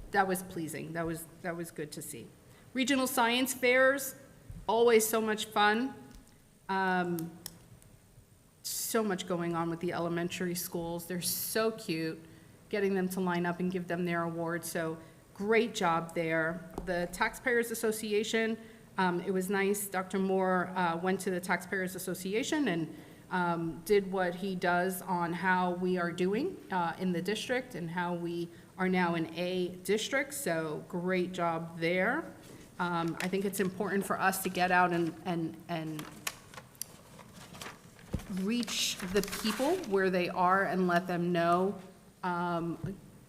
that was pleasing. That was good to see. Regional science fairs, always so much fun. So much going on with the elementary schools. They're so cute, getting them to line up and give them their awards. So great job there. The Taxpayers Association, it was nice. Dr. Moore went to the Taxpayers Association and did what he does on how we are doing in the district and how we are now an A district, so great job there. I think it's important for us to get out and reach the people where they are and let them know,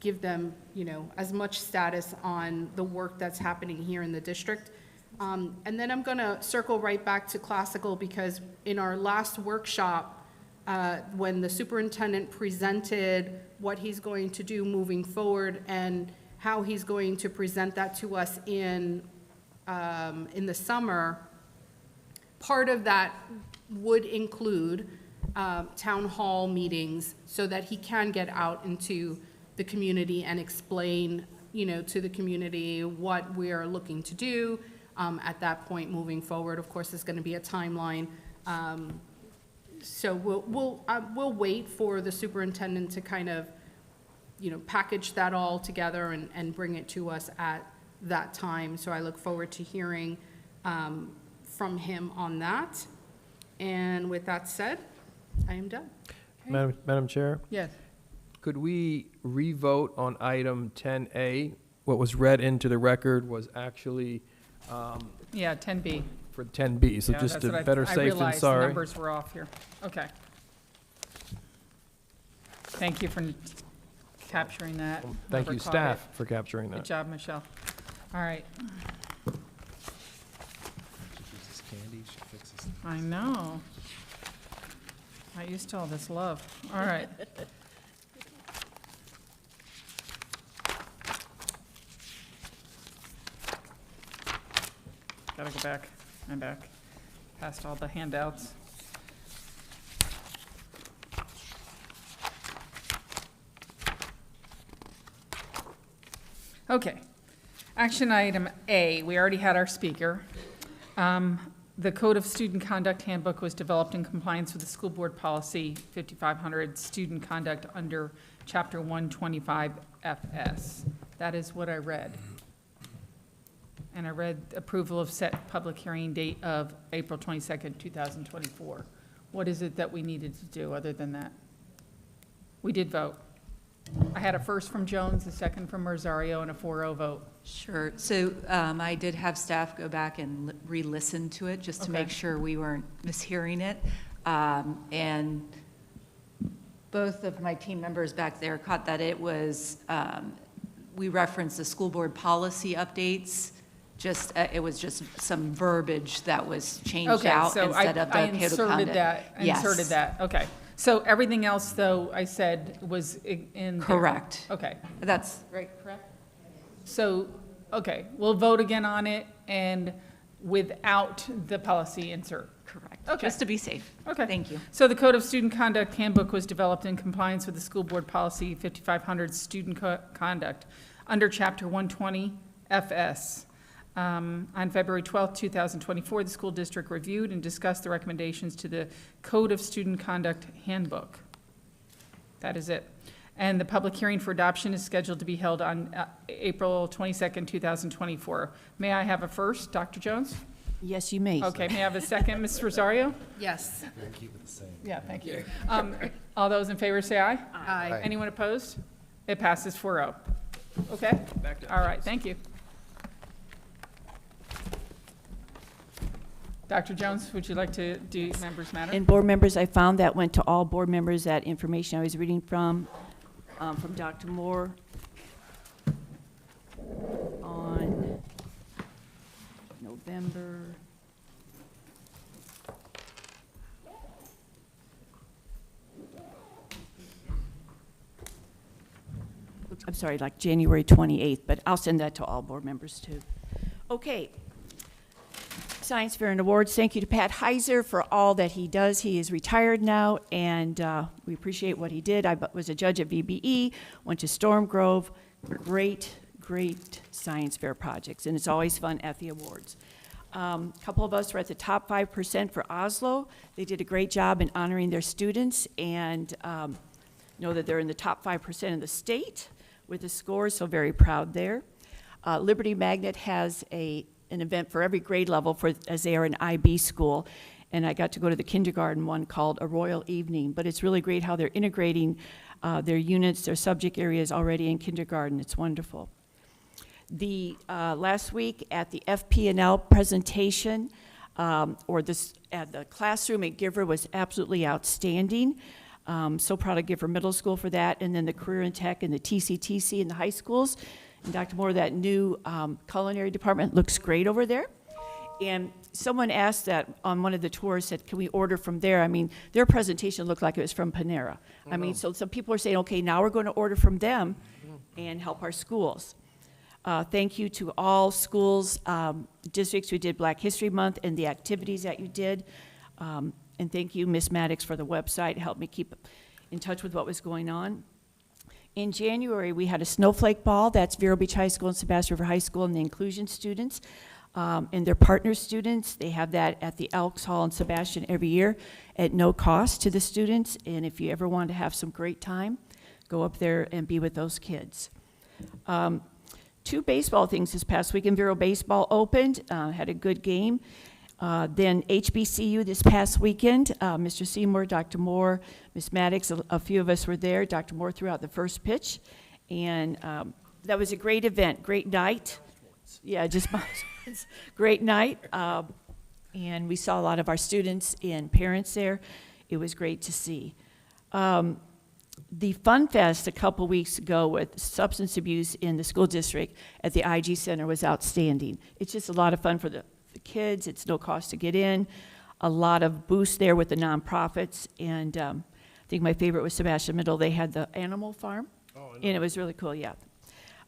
give them, as much status on the work that's happening here in the district. And then I'm gonna circle right back to classical, because in our last workshop, when the superintendent presented what he's going to do moving forward and how he's going to present that to us in the summer, part of that would include town hall meetings so that he can get out into the community and explain, to the community what we're looking to do. At that point, moving forward, of course, there's going to be a timeline. So we'll wait for the superintendent to kind of, package that all together and bring it to us at that time. So I look forward to hearing from him on that. And with that said, I am done. Okay. Madam Chair? Yes. Could we revote on item 10A? What was read into the record was actually Yeah, 10B. for 10B, so Yeah, just that's to what better I safe than realized the sorry. numbers were off here. Okay. Thank you for capturing that. Thank Whoever you, caught staff, it. for capturing Good that. job, Michelle. All right. I know. Not used to all this love. All right. Gotta go back. I'm back. Past all the handouts. Okay. Action item A, we already had our speaker. The Code of Student Conduct Handbook was developed in compliance with the School Board Policy 5500, Student Conduct under Chapter 125 FS. That is what I read. And I read approval of set public hearing date of April 22nd, 2024. What is it that we needed to do other than that? We did vote. I had a first from Jones, a second from Rosario, and a 4-0 vote. Sure. So I did have staff go back and re-listen to it just to Okay. make sure we weren't mishearing it. And both of my team members back there caught that it was, we referenced the school board policy updates. Just, it was just some verbiage that was changed Okay, out so instead of the I code of inserted conduct. that, Yes. inserted that, okay. So everything else, though, I said was in there. Correct. Okay. That's right, correct? So, okay, we'll vote again on it and without the policy insert. Correct. Okay. Just to be safe. Okay. Thank you. So the Code of Student Conduct Handbook was developed in compliance with the School Board Policy 5500 Student Conduct under Chapter 120 FS. On February 12th, 2024, the school district reviewed and discussed the recommendations to the Code of Student Conduct Handbook. That is it. And the public hearing for adoption is scheduled to be held on April 22nd, 2024. May I have a first, Dr. Jones? Yes, you may. Okay, may I have a second, Ms. Rosario? Yes. Keep it the same. Yeah, thank you. All those in favor say aye. Aye. Anyone opposed? It passes 4-0. Okay? All right, thank you. Dr. Jones, would you like to do members matter? And board members, I found that went to all board members, that information I was reading from Dr. Moore on November. I'm sorry, like January 28th, but I'll send that to all board members too. Okay. Science Fair and Awards. Thank you to Pat Heiser for all that he does. He is retired now, and we appreciate what he did. I was a judge at VBE, went to Storm Grove. Great, great science fair projects, and it's always fun at the awards. A couple of us were at the top 5% for Oslo. They did a great job in honoring their students, and know that they're in the top 5% in the state with the scores, so very proud there. Liberty Magnet has an event for every grade level as they are an IB school. And I got to go to the kindergarten one called A Royal Evening. But it's really great how they're integrating their units, their subject areas already in kindergarten. It's wonderful. The last week at the FP&L presentation, at the classroom at Giver was absolutely outstanding. So proud of Giver Middle School for that. And then the Career and Tech and the TCTC in the high schools. And Dr. Moore, that new culinary department looks great over there. And someone asked that on one of the tours, said, can we order from there? I mean, their presentation looked like it was from Panera. I mean, so some people are saying, okay, now we're going to order from them and help our schools. Thank you to all schools, districts who did Black History Month and the activities that you did. And thank you, Ms. Maddox, for the website. It helped me keep in touch with what was going on. In January, we had a snowflake ball. That's Vero Beach High School and Sebastian River High School and the inclusion students and their partner students. They have that at the Elks Hall in Sebastian every year at no cost to the students. And if you ever want to have some great time, go up there and be with those kids. 2 baseball things this past weekend. Vero Baseball opened, had a good game. Then HBCU this past weekend, Mr. Seymour, Dr. Moore, Ms. Maddox, a few of us were there. Dr. Moore threw out the first pitch, and that was a great event, great night. Yeah, just great night. And we saw a lot of our students and parents there. It was great to see. The Fun Fest a couple weeks ago with substance abuse in the school district at the IG Center was outstanding. It's just a lot of fun for the kids. It's no cost to get in. A lot of booths there with the nonprofits. And I think my favorite was Sebastian Middle. They had the animal farm, and it was really cool, yeah.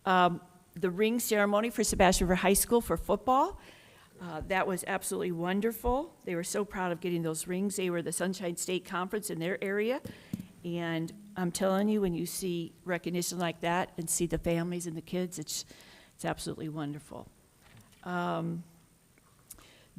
The ring ceremony for Sebastian River High School for football, that was absolutely wonderful. They were so proud of getting those rings. They were the Sunshine State Conference in their area. And I'm telling you, when you see recognition like that and see the families and the kids, it's absolutely wonderful.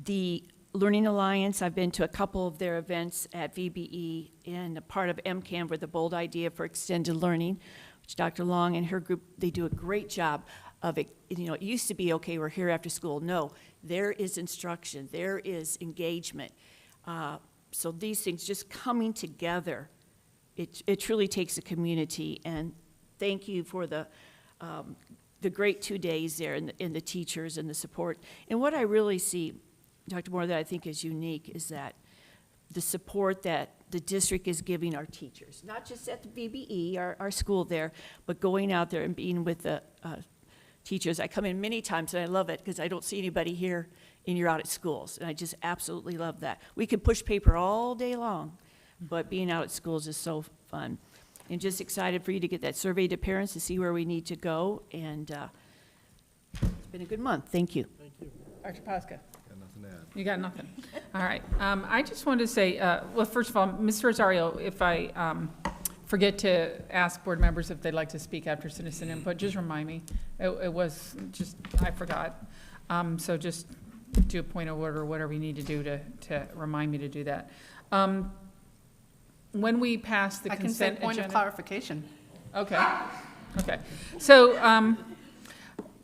The Learning Alliance, I've been to a couple of their events at VBE and a part of MCAM with the bold idea for extended learning, which Dr. Long and her group, they do a great job of it. You know, it used to be, okay, we're here after school. No, there is instruction, there is engagement. So these things just coming together, it truly takes a community. And thank you for the great 2 days there and the teachers and the support. And what I really see, Dr. Moore, that I think is unique is that the support that the district is giving our teachers, not just at the VBE, our school there, but going out there and being with the teachers. I come in many times and I love it because I don't see anybody here and you're out at schools. And I just absolutely love that. We could push paper all day long, but being out at schools is so fun. And just excited for you to get that survey to parents to see where we need to go. And it's been a good month. Thank you. Thank you. Dr. Pasca. Got nothing to add. You got nothing. All right. I just wanted to say, well, first of all, Ms. Rosario, if I forget to ask board members if they'd like to speak after citizen input, just remind me. It was just, I forgot. So just do a point of order or whatever you need to do to remind me to do that. When we pass the consent agenda. I can say point of clarification. Okay. Okay. So,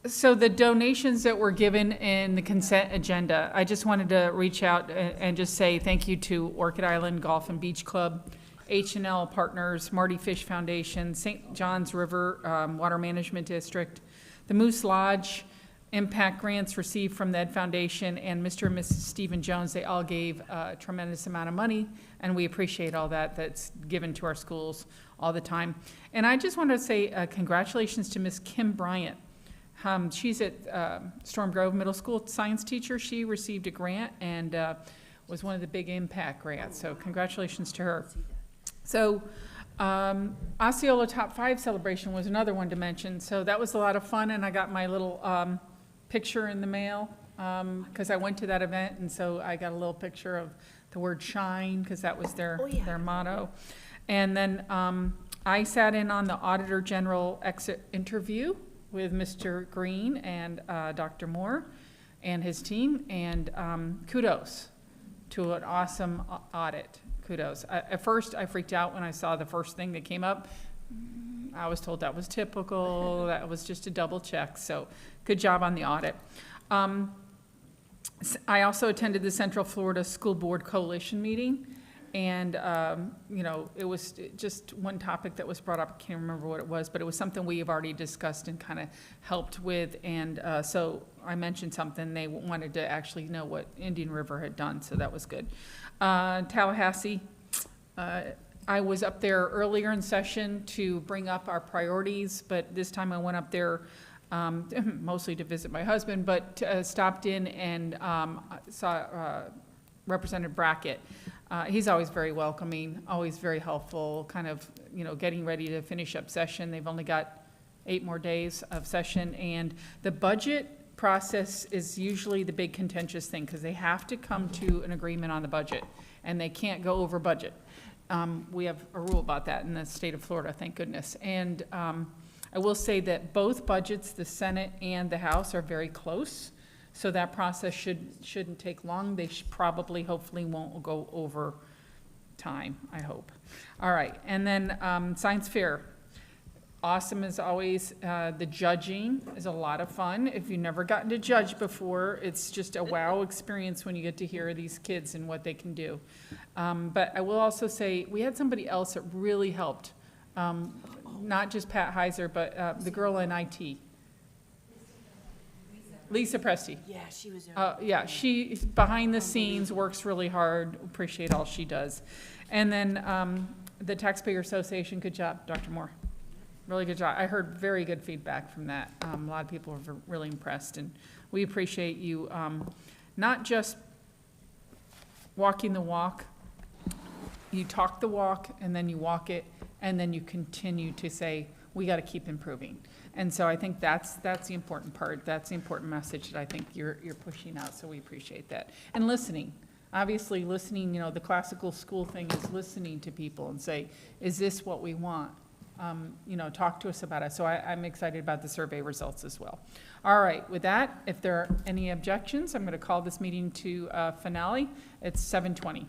so the donations that were given in the consent agenda, I just wanted to reach out and just say thank you to Orchid Island Golf and Beach Club, H&L Partners, Marty Fish Foundation, St. Johns River Water Management District, the Moose Lodge, impact grants received from the Ed Foundation, and Mr. and Mrs. Stephen Jones. They all gave a tremendous amount of money, and we appreciate all that's given to our schools all the time. And I just want to say congratulations to Miss Kim Bryant. She's at Storm Grove Middle School science teacher. She received a grant and was one of the big impact grants, so congratulations to her. So Osceola Top 5 celebration was another one to mention, so that was a lot of fun, and I got my little picture in the mail because I went to that event, and so I got a little picture of the word shine because that was their motto. And then I sat in on the Auditor General exit interview with Mr. Green and Dr. Moore and his team, and kudos to an awesome audit. Kudos. At first, I freaked out when I saw the first thing that came up. I was told that was typical. That was just a double check. So good job on the audit. I also attended the Central Florida School Board Coalition meeting. And, you know, it was just one topic that was brought up. I can't remember what it was, but it was something we have already discussed and kind of helped with. And so I mentioned something. They wanted to actually know what Indian River had done, so that was good. Tallahassee, I was up there earlier in session to bring up our priorities, but this time I went up there mostly to visit my husband, but stopped in and saw Representative Brackett. He's always very welcoming, always very helpful, kind of, you know, getting ready to finish up session. They've only got 8 more days of session. And the budget process is usually the big contentious thing, because they have to come to an agreement on the budget, and they can't go over budget. We have a rule about that in the state of Florida, thank goodness. And I will say that both budgets, the Senate and the House, are very close, so that process shouldn't take long. They probably, hopefully, won't go over time, I hope. All right, and then science fair. Awesome as always. The judging is a lot of fun. If you've never gotten to judge before, it's just a wow experience when you get to hear these kids and what they can do. But I will also say, we had somebody else that really helped. Not just Pat Heiser, but the girl in IT. Lisa Presti. Yeah, she was Yeah, she, behind the scenes, works really hard. Appreciate all she does. And then the Taxpayer Association, good job, Dr. Moore. Really good job. I heard very good feedback from that. A lot of people were really impressed, and we appreciate you not just walking the walk. You talk the walk, and then you walk it, and then you continue to say, we got to keep improving. And so I think that's the important part. That's the important message that I think you're pushing out, so we appreciate that. And listening. Obviously, listening, the classical school thing is listening to people and say, is this what we want? Talk to us about it. So I'm excited about the survey results as well. All right, with that, if there are any objections, I'm going to call this meeting to finale. It's 7:20.